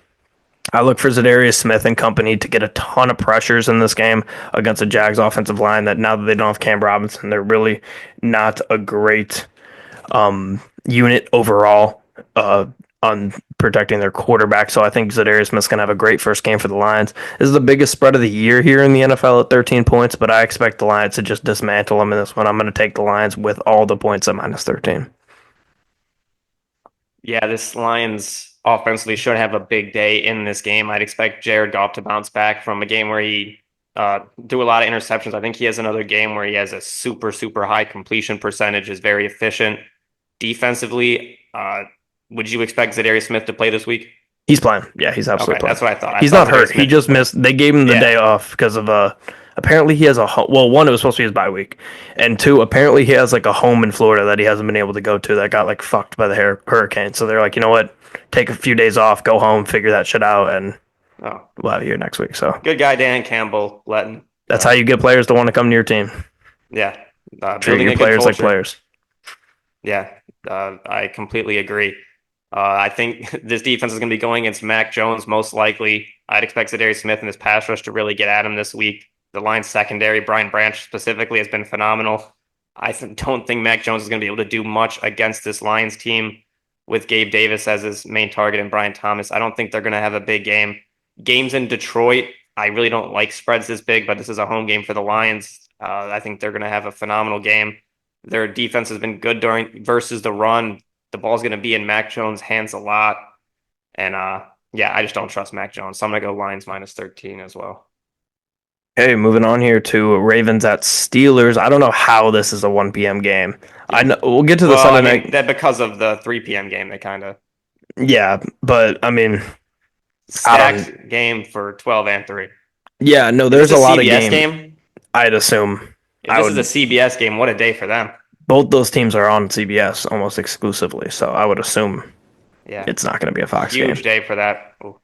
I look for Zadarius Smith and company to get a ton of pressures in this game against the Jags offensive line that now that they don't have Cam Robinson, they're really not a great unit overall on protecting their quarterback. So I think Zadarius Smith's going to have a great first game for the Lions. This is the biggest spread of the year here in the NFL at 13 points, but I expect the Lions to just dismantle them in this one. I'm going to take the Lions with all the points at -13. Yeah, this Lions offensively should have a big day in this game. I'd expect Jared Goff to bounce back from a game where he do a lot of interceptions. I think he has another game where he has a super high completion percentage, is very efficient. Defensively, would you expect Zadarius Smith to play this week? He's playing. Yeah, he's absolutely playing. That's what I thought. He's not hurt. He just missed. They gave him the day off because of apparently he has one, it was supposed to be his bye week, and 2, apparently he has like a home in Florida that he hasn't been able to go to that got like fucked by the hurricane. So they're like, you know what, take a few days off, go home, figure that shit out, and we'll have you here next week. So good guy Dan Campbell letting. That's how you get players to want to come to your team. Yeah, treat your players like players. Yeah, I completely agree. I think this defense is going to be going against Mac Jones most likely. I'd expect Zadarius Smith and his pass rush to really get at him this week. The Lions secondary, Brian Branch specifically, has been phenomenal. I don't think Mac Jones is going to be able to do much against this Lions team with Gabe Davis as his main target and Brian Thomas. I don't think they're going to have a big game. Games in Detroit, I really don't like spreads this big, but this is a home game for the Lions. I think they're going to have a phenomenal game. Their defense has been good versus the run. The ball's going to be in Mac Jones' hands a lot. And yeah, I just don't trust Mac Jones. So I'm going to go Lions -13 as well. Okay, moving on here to Ravens at Steelers. I don't know how this is a 1 p.m. game. I know we'll get to the Sunday night. That because of the 3 p.m. game, they kind of. Yeah, but I mean, stacked game for 12 and 3. Yeah, no, there's a lot of game. I'd assume. If this is a CBS game, what a day for them. Both those teams are on CBS almost exclusively, so I would assume it's not going to be a Fox game. Huge day for that. Ooh.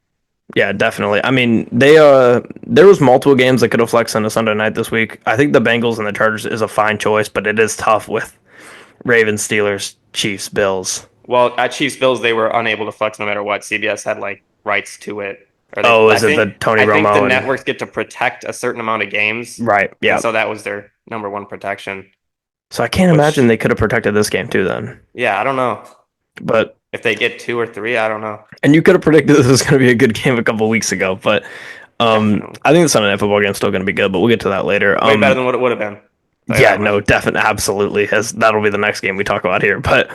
Yeah, definitely. I mean, there was multiple games that could have flexed on a Sunday night this week. I think the Bengals and the Chargers is a fine choice, but it is tough with Ravens, Steelers, Chiefs, Bills. Well, at Chiefs Bills, they were unable to flex no matter what. CBS had like rights to it. Is it the Tony Romo? I think the networks get to protect a certain amount of games. Right, yeah. So that was their number one protection. So I can't imagine they could have protected this game too then. Yeah, I don't know. But if they get 2 or 3, I don't know. And you could have predicted this was going to be a good game a couple of weeks ago, but I think the Sunday Night Football game is still going to be good, but we'll get to that later. Way better than what it would have been. Yeah, no, definitely, absolutely. That'll be the next game we talk about here. But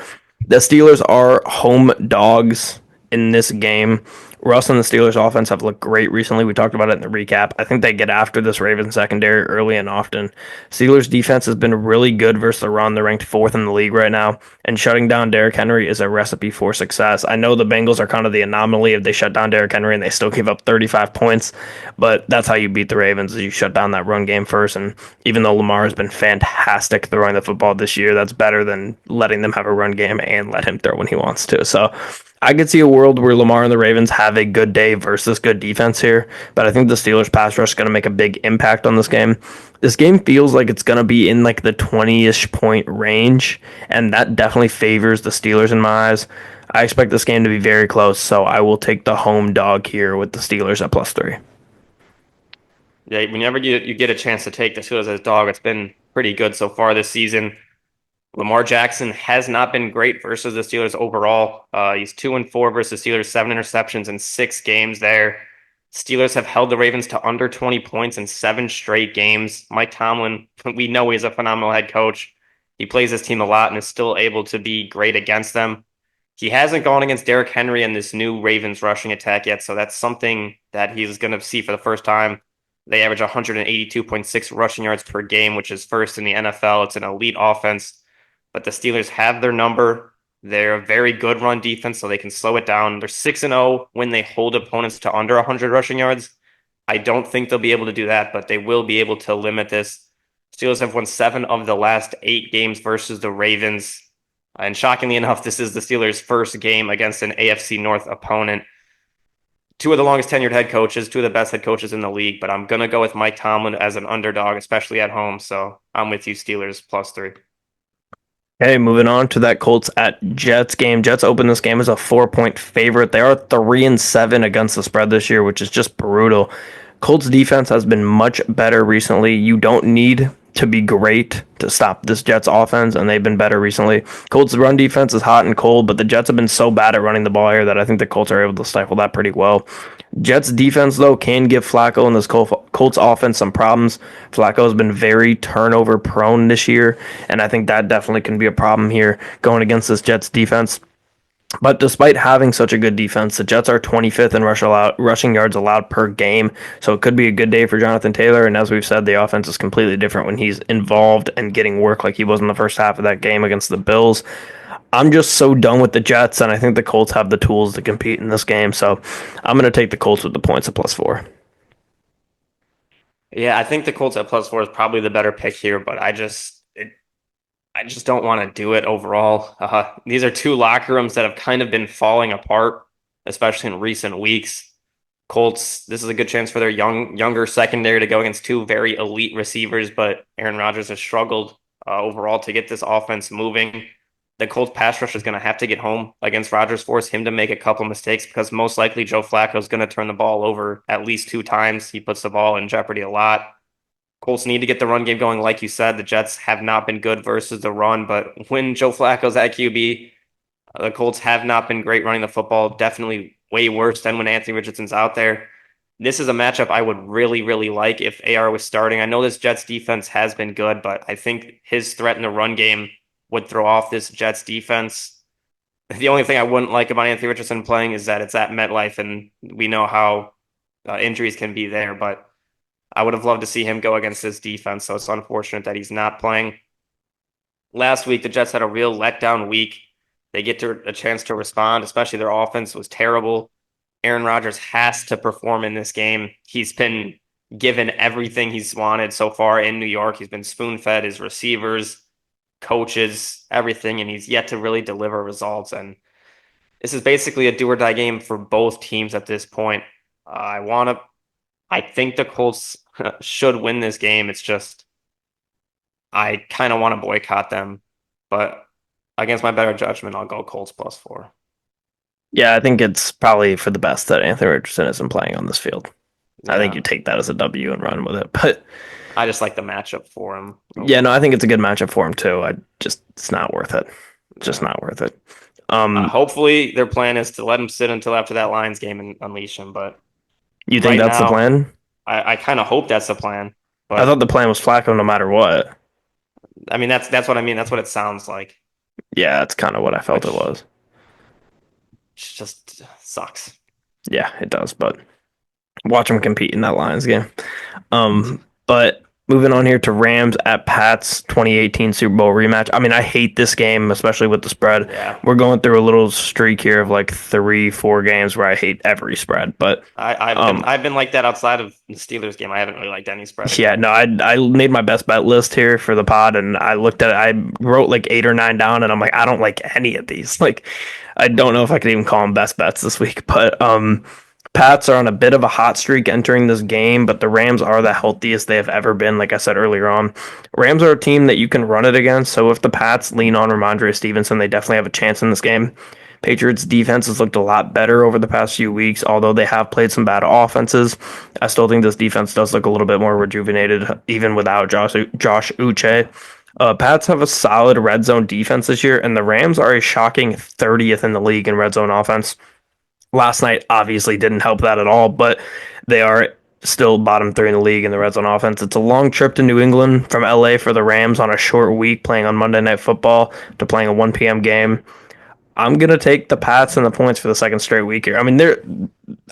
the Steelers are home dogs in this game. Russ and the Steelers offense have looked great recently. We talked about it in the recap. I think they get after this Ravens secondary early and often. Steelers defense has been really good versus the run. They're ranked fourth in the league right now, and shutting down Derrick Henry is a recipe for success. I know the Bengals are kind of the anomaly if they shut down Derrick Henry and they still give up 35 points, but that's how you beat the Ravens is you shut down that run game first. And even though Lamar has been fantastic throwing the football this year, that's better than letting them have a run game and let him throw when he wants to. So I could see a world where Lamar and the Ravens have a good day versus good defense here, but I think the Steelers pass rush is going to make a big impact on this game. This game feels like it's going to be in like the 20-ish point range, and that definitely favors the Steelers in my eyes. I expect this game to be very close, so I will take the home dog here with the Steelers at +3. Yeah, whenever you get a chance to take the Steelers as dog, it's been pretty good so far this season. Lamar Jackson has not been great versus the Steelers overall. He's 2-4 versus Steelers, 7 interceptions in 6 games there. Steelers have held the Ravens to under 20 points in 7 straight games. Mike Tomlin, we know he's a phenomenal head coach. He plays his team a lot and is still able to be great against them. He hasn't gone against Derrick Henry in this new Ravens rushing attack yet, so that's something that he's going to see for the first time. They average 182.6 rushing yards per game, which is first in the NFL. It's an elite offense, but the Steelers have their number. They're a very good run defense, so they can slow it down. They're 6-0 when they hold opponents to under 100 rushing yards. I don't think they'll be able to do that, but they will be able to limit this. Steelers have won 7 of the last 8 games versus the Ravens. And shockingly enough, this is the Steelers' first game against an AFC North opponent. 2 of the longest tenured head coaches, 2 of the best head coaches in the league, but I'm going to go with Mike Tomlin as an underdog, especially at home. So I'm with you, Steelers +3. Okay, moving on to that Colts at Jets game. Jets open this game as a 4-point favorite. They are 3-7 against the spread this year, which is just brutal. Colts defense has been much better recently. You don't need to be great to stop this Jets offense, and they've been better recently. Colts run defense is hot and cold, but the Jets have been so bad at running the ball here that I think the Colts are able to stifle that pretty well. Jets defense, though, can give Flacco and this Colts offense some problems. Flacco has been very turnover prone this year, and I think that definitely can be a problem here going against this Jets defense. But despite having such a good defense, the Jets are 25th in rushing yards allowed per game. So it could be a good day for Jonathan Taylor. And as we've said, the offense is completely different when he's involved and getting work like he was in the first half of that game against the Bills. I'm just so done with the Jets, and I think the Colts have the tools to compete in this game. So I'm going to take the Colts with the points at +4. Yeah, I think the Colts at +4 is probably the better pick here, but I just don't want to do it overall. These are 2 locker rooms that have kind of been falling apart, especially in recent weeks. Colts, this is a good chance for their younger secondary to go against 2 very elite receivers, but Aaron Rodgers has struggled overall to get this offense moving. The Colts pass rush is going to have to get home against Rodgers, force him to make a couple mistakes because most likely Joe Flacco is going to turn the ball over at least 2 times. He puts the ball in jeopardy a lot. Colts need to get the run game going. Like you said, the Jets have not been good versus the run, but when Joe Flacco's at QB, the Colts have not been great running the football. Definitely way worse than when Anthony Richardson's out there. This is a matchup I would really, really like if AR was starting. I know this Jets defense has been good, but I think his threat in the run game would throw off this Jets defense. The only thing I wouldn't like about Anthony Richardson playing is that it's at MetLife, and we know how injuries can be there, but I would have loved to see him go against this defense, so it's unfortunate that he's not playing. Last week, the Jets had a real letdown week. They get to a chance to respond, especially their offense was terrible. Aaron Rodgers has to perform in this game. He's been given everything he's wanted so far in New York. He's been spoon-fed his receivers, coaches, everything, and he's yet to really deliver results. And this is basically a do-or-die game for both teams at this point. I think the Colts should win this game. It's just I kind of want to boycott them, but against my better judgment, I'll go Colts +4. Yeah, I think it's probably for the best that Anthony Richardson isn't playing on this field. I think Yeah, you take that as a W and run with it. But I just like the matchup for him yeah, no, I overall. think it's a good matchup for him too. It's not worth it. Just Yeah. not worth it. Um, Hopefully, their plan is to let him sit until after that Lions game and unleash him. But you think right that's the now, plan? I kind of hope that's the plan. I thought But the plan was Flacco no matter what. I mean, that's what I mean. That's what it sounds like. Yeah, that's kind of what I felt it Which was. just sucks. Yeah, it does. But watch them compete in that Lions game. But moving on here to Rams at Pats 2018 Super Bowl rematch. I mean, I hate this game, especially with the spread. Yeah. We're going through a little streak here of like 3, 4 games where I hate every spread. But I've been like that outside of the Steelers game. I haven't really liked any spread. yeah, no, I made my best bet list here for the pod, and I looked at it. I wrote like 8 or 9 down, and I'm like, I don't like any of these. Like, I don't know if I could even call them best bets this week. But Pats are on a bit of a hot streak entering this game, but the Rams are the healthiest they have ever been. Like I said earlier on, Rams are a team that you can run it against. So if the Pats lean on Ramondre Stevenson, they definitely have a chance in this game. Patriots defense has looked a lot better over the past few weeks, although they have played some bad offenses. I still think this defense does look a little bit more rejuvenated, even without Josh Uche. Pats have a solid red zone defense this year, and the Rams are a shocking 30th in the league in red zone offense. Last night obviously didn't help that at all, but they are still bottom 3 in the league in the red zone offense. It's a long trip to New England from LA for the Rams on a short week, playing on Monday Night Football to playing a 1 p.m. game. I'm gonna take the Pats and the points for the second straight week here. I mean,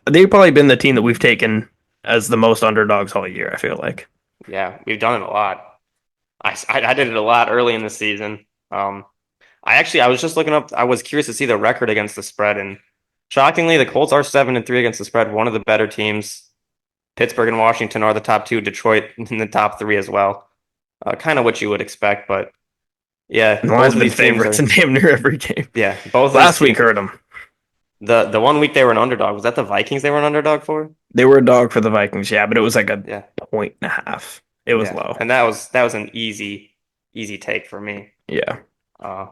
they've probably been the team that we've taken as the most underdogs all year. I feel like. Yeah, we've done it a lot. I did it a lot early in the season. I was just looking up. I was curious to see the record against the spread, and shockingly, the Colts are 7-3 against the spread. One of the better teams. Pittsburgh and Washington are the top two. Detroit in the top three as well. Kind of what you would expect, but yeah, The both Lions of been these teams favorites are. in damn near every game. Yeah, both of these Last week teams. hurt them. The 1 week they were an underdog. Was that the Vikings they were an underdog for? They were a dog for the Vikings, yeah, but it was like a Yeah, 1.5. It was yeah, low. and that was an easy take for me. Yeah. Uh,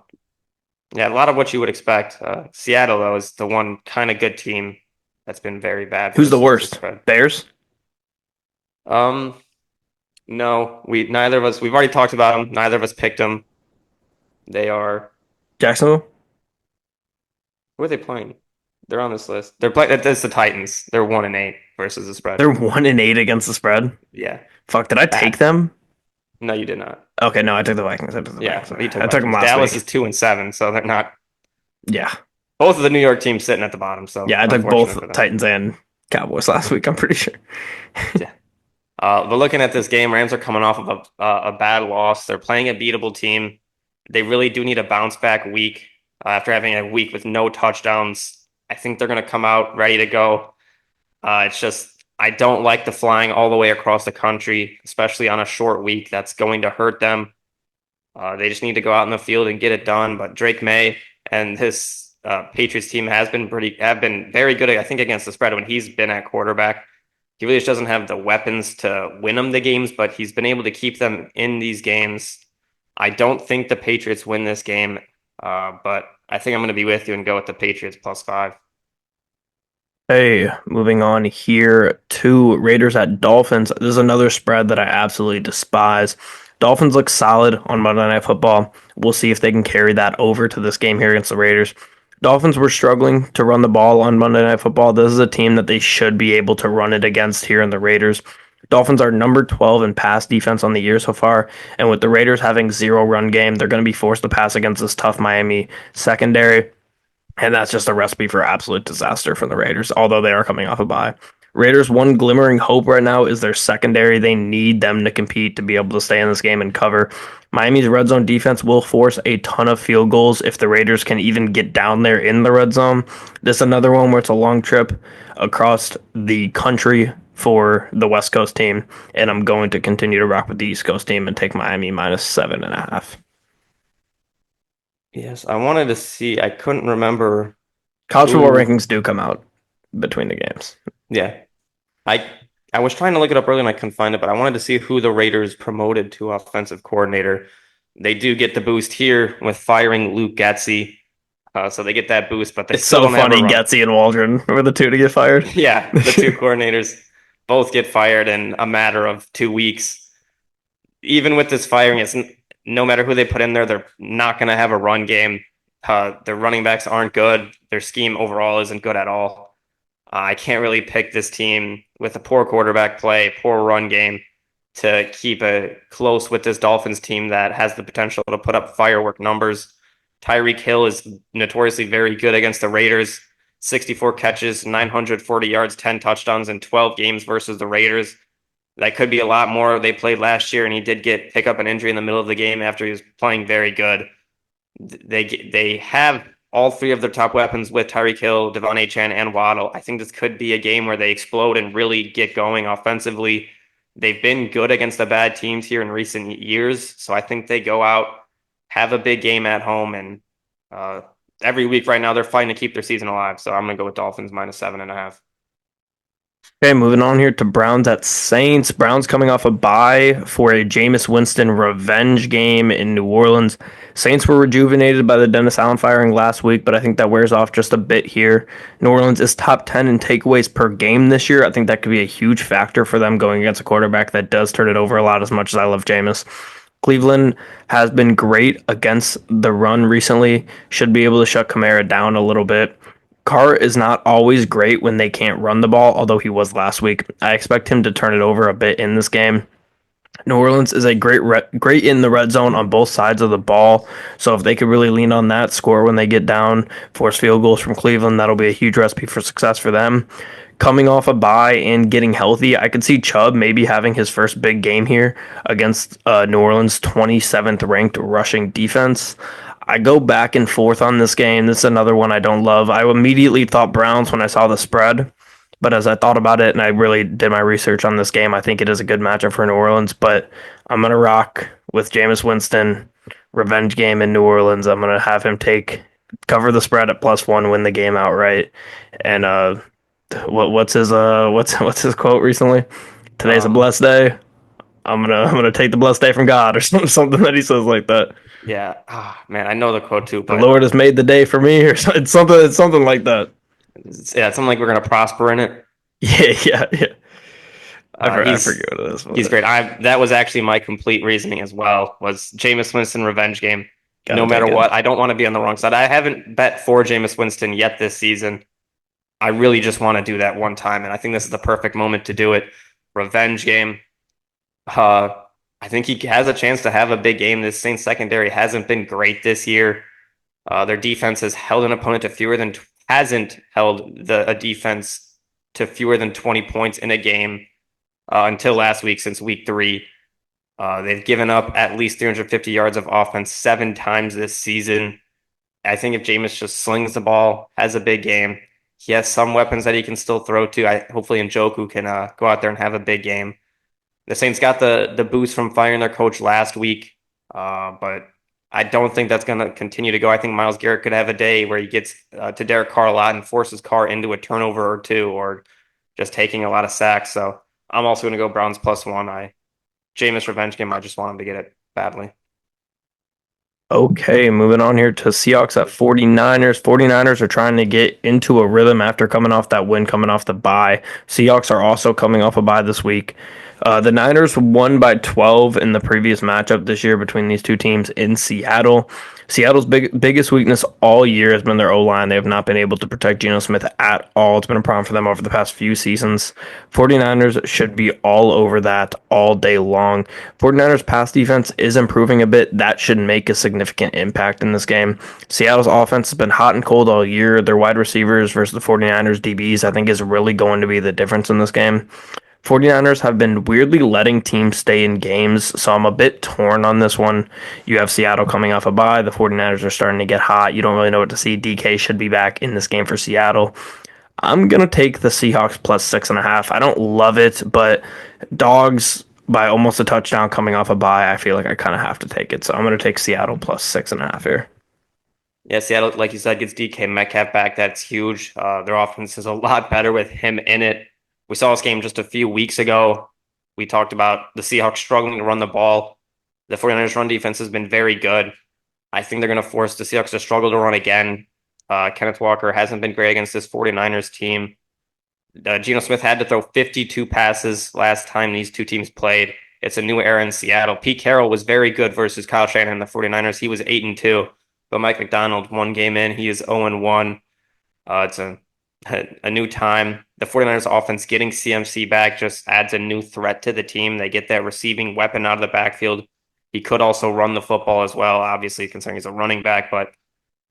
yeah, a lot of what you would expect. Seattle though is the one kind of good team that's been very bad Who's the versus the worst? spread. Bears? Um, no, neither of us. We've already talked about them. Neither of us picked them. They are. Jacksonville? Who are they playing? They're on this list. They're playing. It's the Titans. They're 1-8 versus the spread. They're 1-8 against the spread. Yeah, Fuck, did I take bad. them? No, you did not. Okay, no, I took the Vikings. I took the Yeah, Vikings. you took I took them Vikings. last Dallas week. is 2-7, so they're not. Yeah. Both of the New York teams sitting at the bottom. So Yeah, I took unfortunate for both them. Titans and Cowboys last week, I'm pretty sure. Yeah. But looking at this game, Rams are coming off of a bad loss. They're playing a beatable team. They really do need a bounce back week after having a week with no touchdowns. I think they're going to come out ready to go. It's just I don't like the flying all the way across the country, especially on a short week. That's going to hurt them. They just need to go out in the field and get it done. But Drake May and his Patriots team have been very good, I think, against the spread when he's been at quarterback. He really just doesn't have the weapons to win them the games, but he's been able to keep them in these games. I don't think the Patriots win this game, but I think I'm going to be with you and go with the Patriots +5. Hey, moving on here to Raiders at Dolphins. This is another spread that I absolutely despise. Dolphins look solid on Monday Night Football. We'll see if they can carry that over to this game here against the Raiders. Dolphins were struggling to run the ball on Monday Night Football. This is a team that they should be able to run it against here in the Raiders. Dolphins are number 12 in pass defense on the year so far, and with the Raiders having zero run game, they're going to be forced to pass against this tough Miami secondary. And that's just a recipe for absolute disaster for the Raiders, although they are coming off a bye. Raiders' one glimmering hope right now is their secondary. They need them to compete to be able to stay in this game and cover. Miami's red zone defense will force a ton of field goals if the Raiders can even get down there in the red zone. This is another one where it's a long trip across the country for the West Coast team, and I'm going to continue to rock with the East Coast team and take Miami -7.5. Yes, I wanted to see. I couldn't remember College football who. rankings do come out between the games. Yeah, I I was trying to look it up earlier and I couldn't find it, but I wanted to see who the Raiders promoted to offensive coordinator. They do get the boost here with firing Luke Getsy, so they get that boost, but they It's still so don't have a funny, run. Getsy and Waldron were the two to get fired. Yeah, the two coordinators both get fired in a matter of 2 weeks. Even with this firing, no matter who they put in there, they're not going to have a run game. Their running backs aren't good. Their scheme overall isn't good at all. I can't really pick this team with a poor quarterback play, poor run game to keep it close with this Dolphins team that has the potential to put up firework numbers. Tyreek Hill is notoriously very good against the Raiders. 64 catches, 940 yards, 10 touchdowns in 12 games versus the Raiders. That could be a lot more. They played last year, and he did pick up an injury in the middle of the game after he was playing very good. They have all three of their top weapons with Tyreek Hill, Devon Achane, and Waddle. I think this could be a game where they explode and really get going offensively. They've been good against the bad teams here in recent years, so I think they go out, have a big game at home, and uh, every week right now they're fighting to keep their season alive. So I'm gonna go with Dolphins -7.5. Okay, moving on here to Browns at Saints. Browns coming off a bye for a Jameis Winston revenge game in New Orleans. Saints were rejuvenated by the Dennis Allen firing last week, but I think that wears off just a bit here. New Orleans is top 10 in takeaways per game this year. I think that could be a huge factor for them going against a quarterback that does turn it over a lot as much as I love Jameis. Cleveland has been great against the run recently. Should be able to shut Kamara down a little bit. Carr is not always great when they can't run the ball, although he was last week. I expect him to turn it over a bit in this game. New Orleans is a great in the red zone on both sides of the ball. So if they could really lean on that, score when they get down, force field goals from Cleveland, that'll be a huge recipe for success for them. Coming off a bye and getting healthy, I could see Chubb maybe having his first big game here against New Orleans' 27th ranked rushing defense. I go back and forth on this game. This is another one I don't love. I immediately thought Browns when I saw the spread, but as I thought about it and I really did my research on this game, I think it is a good matchup for New Orleans. But I'm gonna rock with Jameis Winston, revenge game in New Orleans. I'm gonna have him cover the spread at +1, win the game outright. And what's his quote recently? Today's a Um, blessed day. I'm gonna take the blessed day from God or something that he says like that. yeah, man, I know the quote too, The but Lord has made the day for me, or it's something like that. it's something like we're gonna prosper in it. Yeah, yeah, yeah. I He's forget what it is, he's but great. I That was actually my complete reasoning as well. Was Jameis Winston revenge game? No gotta matter take it. what, I don't want to be on the wrong side. I haven't bet for Jameis Winston yet this season. I really just want to do that one time, and I think this is the perfect moment to do it. Revenge game. Uh, I think he has a chance to have a big game. This Saints secondary hasn't been great this year. Their defense has held an opponent to hasn't held a defense to fewer than 20 points in a game until last week, since week 3. They've given up at least 350 yards of offense 7 times this season. I think if Jameis just slings the ball, has a big game, he has some weapons that he can still throw to. Hopefully Njoku can go out there and have a big game. The Saints got the boost from firing their coach last week, but I don't think that's going to continue to go. I think Myles Garrett could have a day where he gets to Derek Carr a lot and forces Carr into a turnover or two, or just taking a lot of sacks. So I'm also going to go Browns +1. Jameis revenge game. I just want him to get it badly. Okay, moving on here to Seahawks at 49ers. 49ers are trying to get into a rhythm after coming off that win, coming off the bye. Seahawks are also coming off a bye this week. The Niners won by 12 in the previous matchup this year between these two teams in Seattle. Seattle's biggest weakness all year has been their O-line. They have not been able to protect Geno Smith at all. It's been a problem for them over the past few seasons. 49ers should be all over that all day long. 49ers pass defense is improving a bit. That should make a significant impact in this game. Seattle's offense has been hot and cold all year. Their wide receivers versus the 49ers DBs, I think, is really going to be the difference in this game. 49ers have been weirdly letting teams stay in games, so I'm a bit torn on this one. You have Seattle coming off a bye. The 49ers are starting to get hot. You don't really know what to see. DK should be back in this game for Seattle. I'm going to take the Seahawks +6.5. I don't love it, but dogs by almost a touchdown coming off a bye, I feel like I kind of have to take it. So I'm going to take Seattle +6.5 here. Yeah, Seattle, like you said, gets DK Metcalf back. That's huge. Their offense is a lot better with him in it. We saw this game just a few weeks ago. We talked about the Seahawks struggling to run the ball. The 49ers run defense has been very good. I think they're going to force the Seahawks to struggle to run again. Kenneth Walker hasn't been great against this 49ers team. Geno Smith had to throw 52 passes last time these two teams played. It's a new era in Seattle. Pete Carroll was very good versus Kyle Shanahan and the 49ers. He was 8-2. But Mike McDonald, one game in, he is 0-1. It's a new time. The 49ers offense getting CMC back just adds a new threat to the team. They get that receiving weapon out of the backfield. He could also run the football as well, obviously, considering he's a running back. But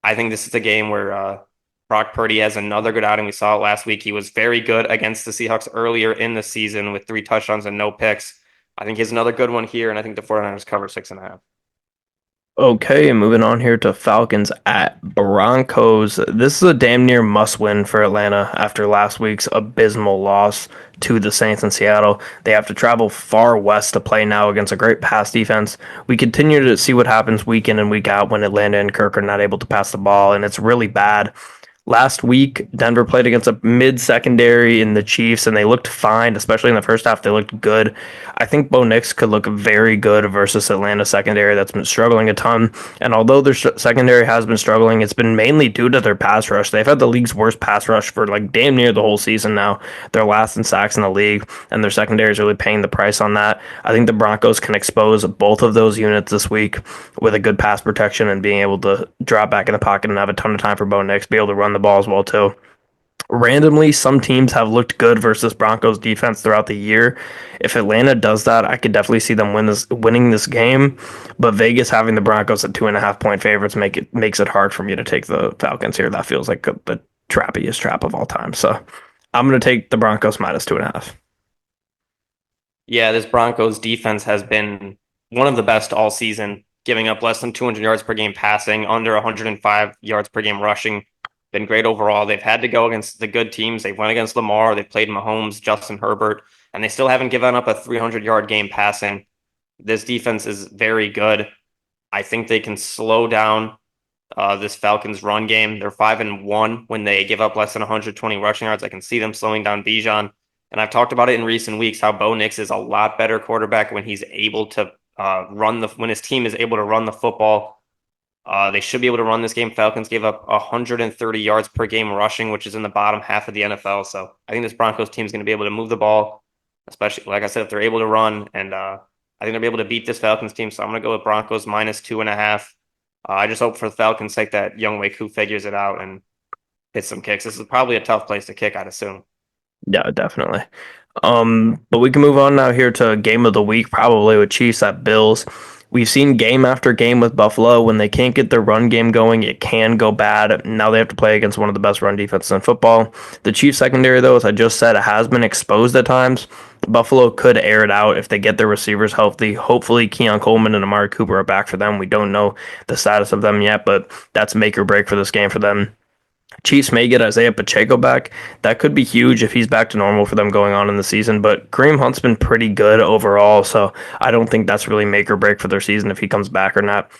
I think this is a game where Brock Purdy has another good outing. We saw it last week. He was very good against the Seahawks earlier in the season with 3 touchdowns and no picks. I think he has another good one here, and I think the 49ers cover 6.5. Okay, moving on here to Falcons at Broncos. This is a damn near must win for Atlanta after last week's abysmal loss to the Saints in Seattle. They have to travel far west to play now against a great pass defense. We continue to see what happens week in and week out when Atlanta and Kirk are not able to pass the ball, and it's really bad. Last week, Denver played against a mid secondary in the Chiefs, and they looked fine, especially in the first half. They looked good. I think Bo Nix could look very good versus Atlanta secondary that's been struggling a ton. And although their secondary has been struggling, it's been mainly due to their pass rush. They've had the league's worst pass rush for like damn near the whole season now. They're last in sacks in the league, and their secondary is really paying the price on that. I think the Broncos can expose both of those units this week with a good pass protection and being able to drop back in the pocket and have a ton of time for Bo Nix, be able to run the ball as well too. Randomly, some teams have looked good versus Broncos defense throughout the year. If Atlanta does that, I could definitely see them winning this game. But Vegas having the Broncos at 2.5 point favorites makes it hard for me to take the Falcons here. That feels like the trappiest trap of all time. So I'm gonna take the Broncos minus 2.5. Yeah, this Broncos defense has been one of the best all season, giving up less than 200 yards per game passing, under 105 yards per game rushing. Been great overall. They've had to go against the good teams. They went against Lamar. They played Mahomes, Justin Herbert, and they still haven't given up a 300-yard game passing. This defense is very good. I think they can slow down this Falcons run game. They're 5-1 when they give up less than 120 rushing yards. I can see them slowing down Bijan. And I've talked about it in recent weeks how Bo Nix is a lot better quarterback when he's able to when his team is able to run the football. They should be able to run this game. Falcons gave up 130 yards per game rushing, which is in the bottom half of the NFL. So I think this Broncos team is going to be able to move the ball, especially, like I said, if they're able to run. And I think they'll be able to beat this Falcons team. So I'm going to go with Broncos minus 2.5. I just hope for the Falcons' sake that Young Wei Koo figures it out and hits some kicks. This is probably a tough place to kick, I'd assume. Yeah, definitely. But we can move on now here to game of the week, probably with Chiefs at Bills. We've seen game after game with Buffalo. When they can't get their run game going, it can go bad. Now they have to play against one of the best run defenses in football. The Chiefs secondary, though, as I just said, has been exposed at times. Buffalo could air it out if they get their receivers healthy. Hopefully, Keon Coleman and Amari Cooper are back for them. We don't know the status of them yet, but that's make or break for this game for them. Chiefs may get Isaiah Pacheco back. That could be huge if he's back to normal for them going on in the season. But Kareem Hunt's been pretty good overall, so I don't think that's really make or break for their season if he comes back or not.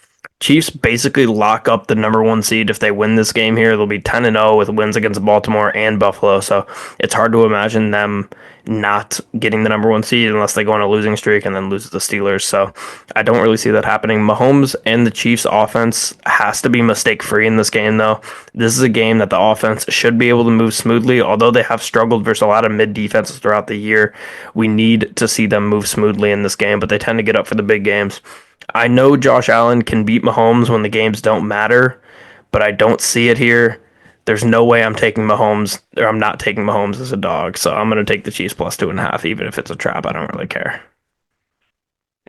Chiefs basically lock up the number one seed if they win this game here. They'll be 10-0 with wins against Baltimore and Buffalo. So it's hard to imagine them not getting the number one seed unless they go on a losing streak and then lose to the Steelers. So I don't really see that happening. Mahomes and the Chiefs offense has to be mistake free in this game, though. This is a game that the offense should be able to move smoothly. Although they have struggled versus a lot of mid defenses throughout the year, we need to see them move smoothly in this game, but they tend to get up for the big games. I know Josh Allen can beat Mahomes when the games don't matter, but I don't see it here. There's no way I'm taking Mahomes, or I'm not taking Mahomes as a dog. So I'm going to take the Chiefs plus 2.5, even if it's a trap. I don't really care.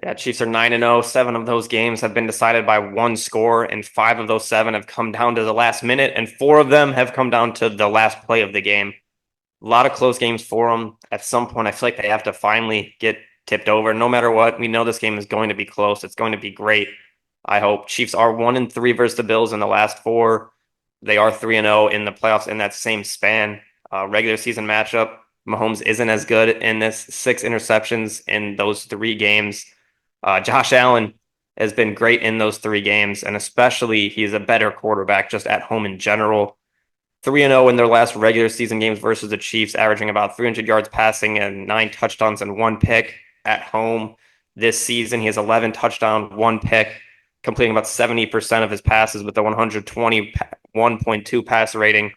Yeah, Chiefs are 9-0. 7 of those games have been decided by one score, and 5 of those 7 have come down to the last minute, and 4 of them have come down to the last play of the game. A lot of close games for them. At some point, I feel like they have to finally get tipped over. No matter what, we know this game is going to be close. It's going to be great. I hope. Chiefs are 1-3 versus the Bills in the last 4. They are 3-0 in the playoffs in that same span. Regular season matchup. Mahomes isn't as good in this. 6 interceptions in those 3 games. Josh Allen has been great in those 3 games, and especially he's a better quarterback just at home in general. 3-0 in their last regular season games versus the Chiefs, averaging about 300 yards passing and 9 touchdowns and 1 pick at home. This season, he has 11 touchdowns, 1 pick, completing about 70% of his passes with a 121.2 pass rating.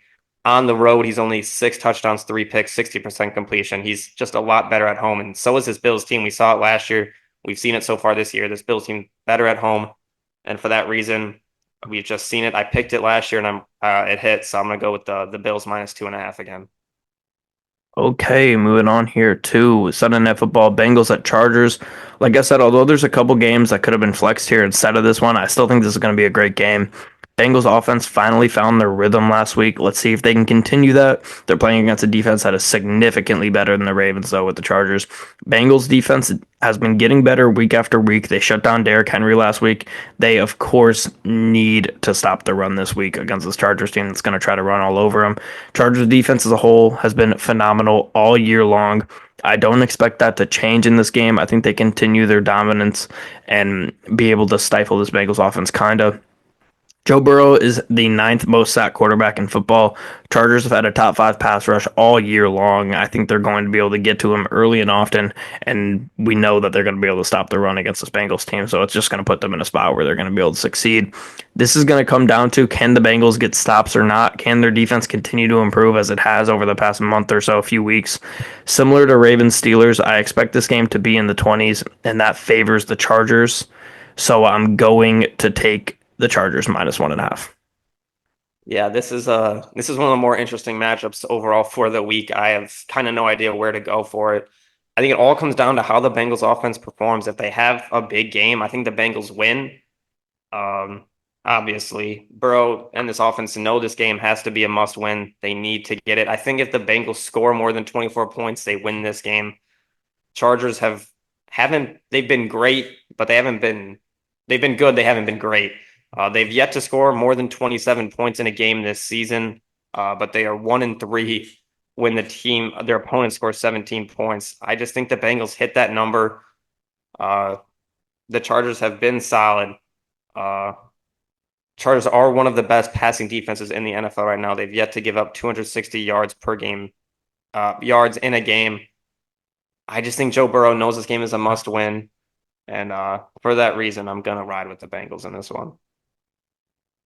On the road, he's only 6 touchdowns, 3 picks, 60% completion. He's just a lot better at home, and so is his Bills team. We saw it last year. We've seen it so far this year. This Bills team better at home, and for that reason, we've just seen it. I picked it last year, and it hit, so I'm going to go with the Bills minus 2.5 again. Okay, moving on here to Sunday Night Football, Bengals at Chargers. Like I said, although there's a couple games that could have been flexed here instead of this one, I still think this is going to be a great game. Bengals offense finally found their rhythm last week. Let's see if they can continue that. They're playing against a defense that is significantly better than the Ravens, though, with the Chargers. Bengals defense has been getting better week after week. They shut down Derrick Henry last week. They, of course, need to stop the run this week against this Chargers team that's going to try to run all over them. Chargers defense as a whole has been phenomenal all year long. I don't expect that to change in this game. I think they continue their dominance and be able to stifle this Bengals offense, kind of. Joe Burrow is the ninth most sacked quarterback in football. Chargers have had a top five pass rush all year long. I think they're going to be able to get to him early and often, and we know that they're going to be able to stop the run against this Bengals team. So it's just going to put them in a spot where they're going to be able to succeed. This is going to come down to, can the Bengals get stops or not? Can their defense continue to improve as it has over the past month or so, a few weeks? Similar to Ravens Steelers, I expect this game to be in the 20s, and that favors the Chargers. So I'm going to take the Chargers minus 1.5. Yeah, this is one of the more interesting matchups overall for the week. I have kind of no idea where to go for it. I think it all comes down to how the Bengals offense performs. If they have a big game, I think the Bengals win. Um, Obviously, Burrow and this offense know this game has to be a must win. They need to get it. I think if the Bengals score more than 24 points, they win this game. Chargers haven't they've been great, but they've been good, they haven't been great. They've yet to score more than 27 points in a game this season, but they are 1-3 when their opponent scores 17 points. I just think the Bengals hit that number. Uh, the Chargers have been solid. Uh, Chargers are one of the best passing defenses in the NFL right now. They've yet to give up 260 yards per game, yards in a game. I just think Joe Burrow knows this game is a must win. And for that reason, I'm going to ride with the Bengals in this one.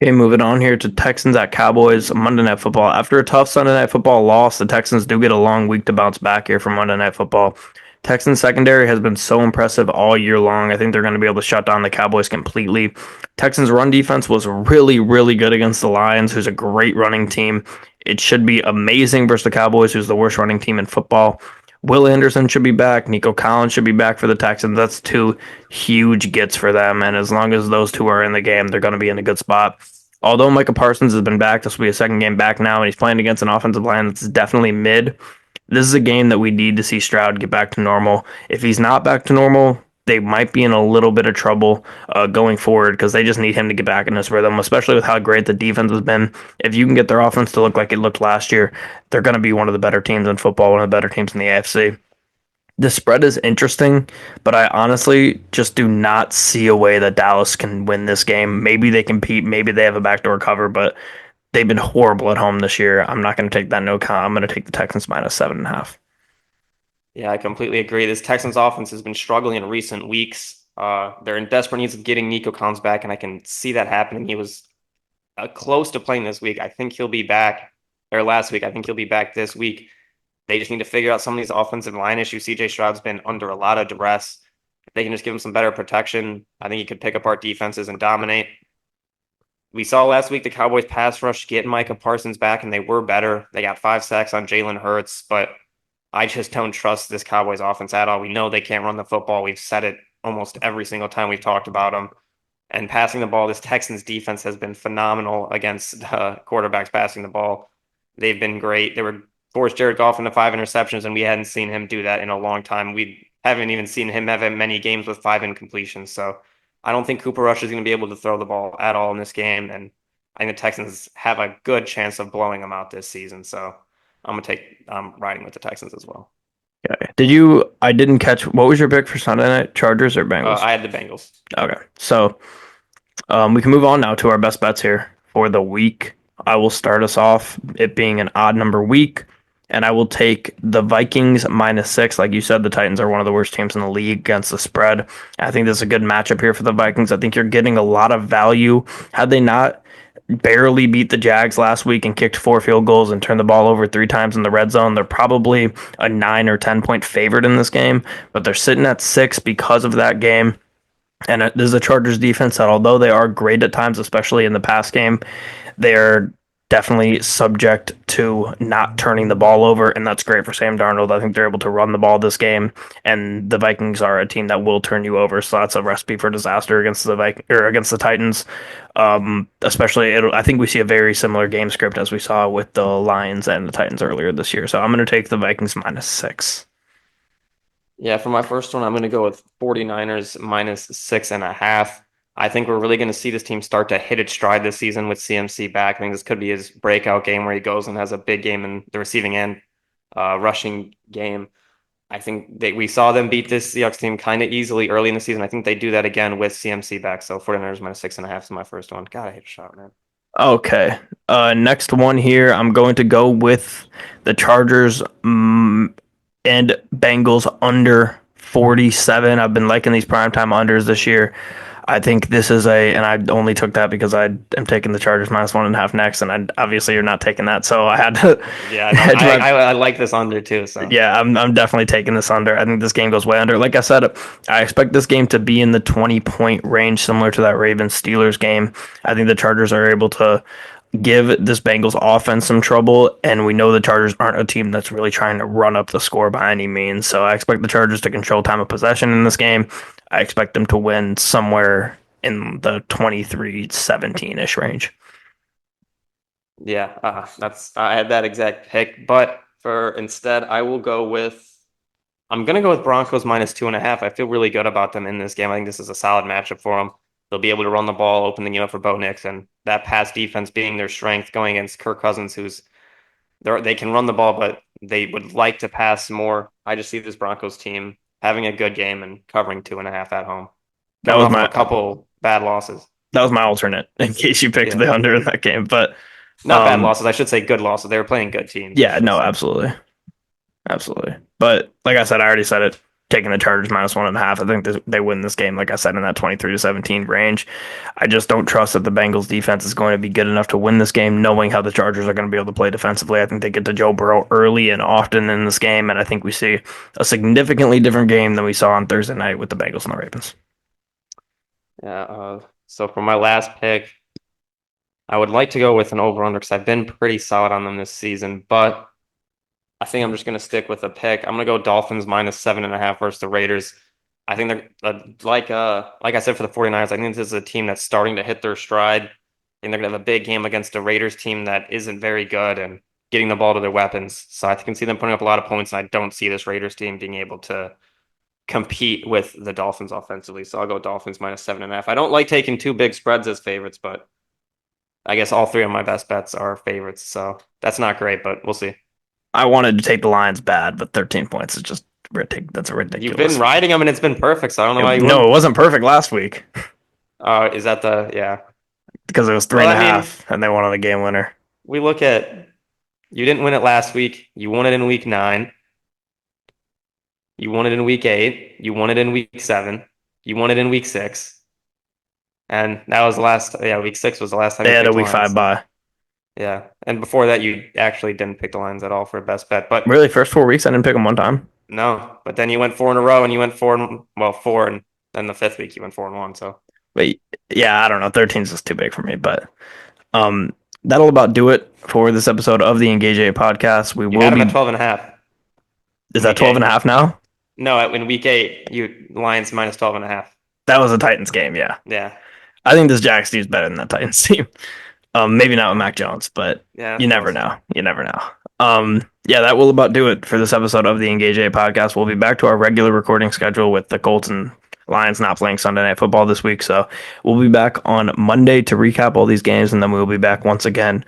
Okay, moving on here to Texans at Cowboys Monday Night Football. After a tough Sunday Night Football loss, the Texans do get a long week to bounce back here from Monday Night Football. Texans secondary has been so impressive all year long. I think they're going to be able to shut down the Cowboys completely. Texans run defense was really, really good against the Lions, who's a great running team. It should be amazing versus the Cowboys, who's the worst running team in football. Will Anderson should be back. Nico Collins should be back for the Texans. That's two huge gets for them. And as long as those two are in the game, they're going to be in a good spot. Although Micah Parsons has been back, this will be a second game back now, and he's playing against an offensive line that's definitely mid. This is a game that we need to see Stroud get back to normal. If he's not back to normal, they might be in a little bit of trouble going forward because they just need him to get back in this rhythm, especially with how great the defense has been. If you can get their offense to look like it looked last year, they're going to be one of the better teams in football, one of the better teams in the AFC. The spread is interesting, but I honestly just do not see a way that Dallas can win this game. Maybe they compete, maybe they have a backdoor cover, but they've been horrible at home this year. I'm not going to take that no account. I'm going to take the Texans minus 7.5. Yeah, I completely agree. This Texans offense has been struggling in recent weeks. They're in desperate needs of getting Nico Collins back, and I can see that happening. He was close to playing this week. I think he'll be back, or last week. I think he'll be back this week. They just need to figure out some of these offensive line issues. CJ Stroud's been under a lot of duress. If they can just give him some better protection, I think he could pick apart defenses and dominate. We saw last week the Cowboys pass rush get Micah Parsons back, and they were better. They got 5 sacks on Jalen Hurts, but I just don't trust this Cowboys offense at all. We know they can't run the football. We've said it almost every single time we've talked about them. And passing the ball, this Texans defense has been phenomenal against quarterbacks passing the ball. They've been great. They were forced Jared Goff into 5 interceptions, and we hadn't seen him do that in a long time. We haven't even seen him have many games with 5 incompletions. So I don't think Cooper Rush is going to be able to throw the ball at all in this game. And I think the Texans have a good chance of blowing them out this season. So I'm riding with the Texans as well. Okay. I didn't catch, what was your pick for Sunday night? Chargers or Bengals? I had the Bengals. Okay. So we can move on now to our best bets here for the week. I will start us off, it being an odd number week, and I will take the Vikings -6. Like you said, the Titans are one of the worst teams in the league against the spread. I think this is a good matchup here for the Vikings. I think you're getting a lot of value. Had they not barely beat the Jags last week and kicked 4 field goals and turned the ball over 3 times in the red zone, they're probably a 9 or 10 point favorite in this game, but they're sitting at 6 because of that game. And this is a Chargers defense that, although they are great at times, especially in the pass game, they're definitely subject to not turning the ball over, and that's great for Sam Darnold. I think they're able to run the ball this game, and the Vikings are a team that will turn you over, so that's a recipe for disaster against the against the Titans. Especially, I think we see a very similar game script as we saw with the Lions and the Titans earlier this year. So I'm going to take the Vikings -6. Yeah, for my first one, I'm going to go with 49ers -6.5. I think we're really going to see this team start to hit its stride this season with CMC back. I think this could be his breakout game where he goes and has a big game in the receiving and rushing game. I think we saw them beat this Seahawks team kind of easily early in the season. I think they do that again with CMC back. So 49ers -6.5 is my first one. God, I hate a shot, man. Okay. Next one here, I'm going to go with the Chargers and Bengals under 47. I've been liking these primetime unders this year. I think this is and I only took that because I am taking the Chargers -1.5 next, and obviously you're not taking that, so I had to Yeah, no, hedge my. I like this under too. So Yeah, I'm definitely taking this under. I think this game goes way under. Like I said, I expect this game to be in the 20-point range, similar to that Ravens Steelers game. I think the Chargers are able to give this Bengals offense some trouble, and we know the Chargers aren't a team that's really trying to run up the score by any means. So I expect the Chargers to control time of possession in this game. I expect them to win somewhere in the 23-17-ish range. yeah, I had that exact pick, but for instead, I'm gonna go with Broncos -2.5. I feel really good about them in this game. I think this is a solid matchup for them. They'll be able to run the ball, opening you up for Bo Nix, and that pass defense being their strength going against Kirk Cousins, they can run the ball, but they would like to pass more. I just see this Broncos team having a good game and covering 2.5 at home, That coming was off of my a couple bad losses. that was my alternate in case you picked Yeah, the under in that game. But not bad losses. I should say good losses. They were playing good teams. I yeah, should no, say. absolutely. Absolutely. But like I said, I already said it. Taking the Chargers -1.5. I think they win this game, like I said, in that 23-17 range. I just don't trust that the Bengals defense is going to be good enough to win this game, knowing how the Chargers are going to be able to play defensively. I think they get to Joe Burrow early and often in this game, and I think we see a significantly different game than we saw on Thursday night with the Bengals and the Ravens. Yeah. So for my last pick, I would like to go with an over/under because I've been pretty solid on them this season, but I think I'm just going to stick with a pick. I'm going to go Dolphins -7.5 versus the Raiders. I think they're like I said for the 49ers, I think this is a team that's starting to hit their stride. I think they're going to have a big game against a Raiders team that isn't very good and getting the ball to their weapons. So I can see them putting up a lot of points, and I don't see this Raiders team being able to compete with the Dolphins offensively. So I'll go Dolphins -7.5. I don't like taking two big spreads as favorites, but I guess all three of my best bets are favorites. So that's not great, but we'll see. I wanted to take the Lions bad, but 13 points is just ridiculous. That's You've been ridiculous. riding them and it's been perfect, so I don't know why you No, wouldn't. it wasn't perfect last week Is that yeah. because it was three Well, and I a mean, half, and they won on the game winner. we look at you didn't win it last week. You won it in week 9. You won it in week 8. You won it in week 7. You won it in week 6. And that was the last, yeah, week 6 was the last time They you had a picked week Lions. 5 bye. Yeah. And before that, you actually didn't pick the Lions at all for best bet. But Really, first 4 weeks I didn't pick them one time. no, but then you went 4 in a row and you went 4, and then the 5th week you went 4-1. So But yeah, I don't know. 13 is just too big for me. But um, that'll about do it for this episode of the Engage A podcast. We you will had them be. at 12.5 Is in that week 12 and a 8. half now? No, in week 8, you Lions -12.5. That was a Titans game. Yeah, Yeah. I think this Jags team is better than that Titans team. Maybe not with Mac Jones, but Yeah, you never know. You never know. Yeah, that will about do it for this episode of the Engage A podcast. We'll be back to our regular recording schedule with the Colts and Lions not playing Sunday Night Football this week. So we'll be back on Monday to recap all these games, and then we'll be back once again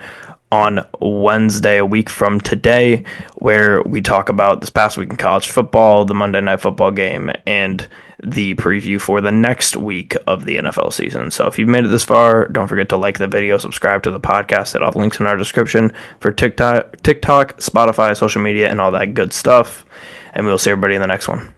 on Wednesday, a week from today, where we talk about this past week in college football, the Monday Night Football game, and the preview for the next week of the NFL season. So if you've made it this far, don't forget to like the video, subscribe to the podcast, hit all the links in our description for TikTok, Spotify, social media, and all that good stuff. And we'll see everybody in the next one.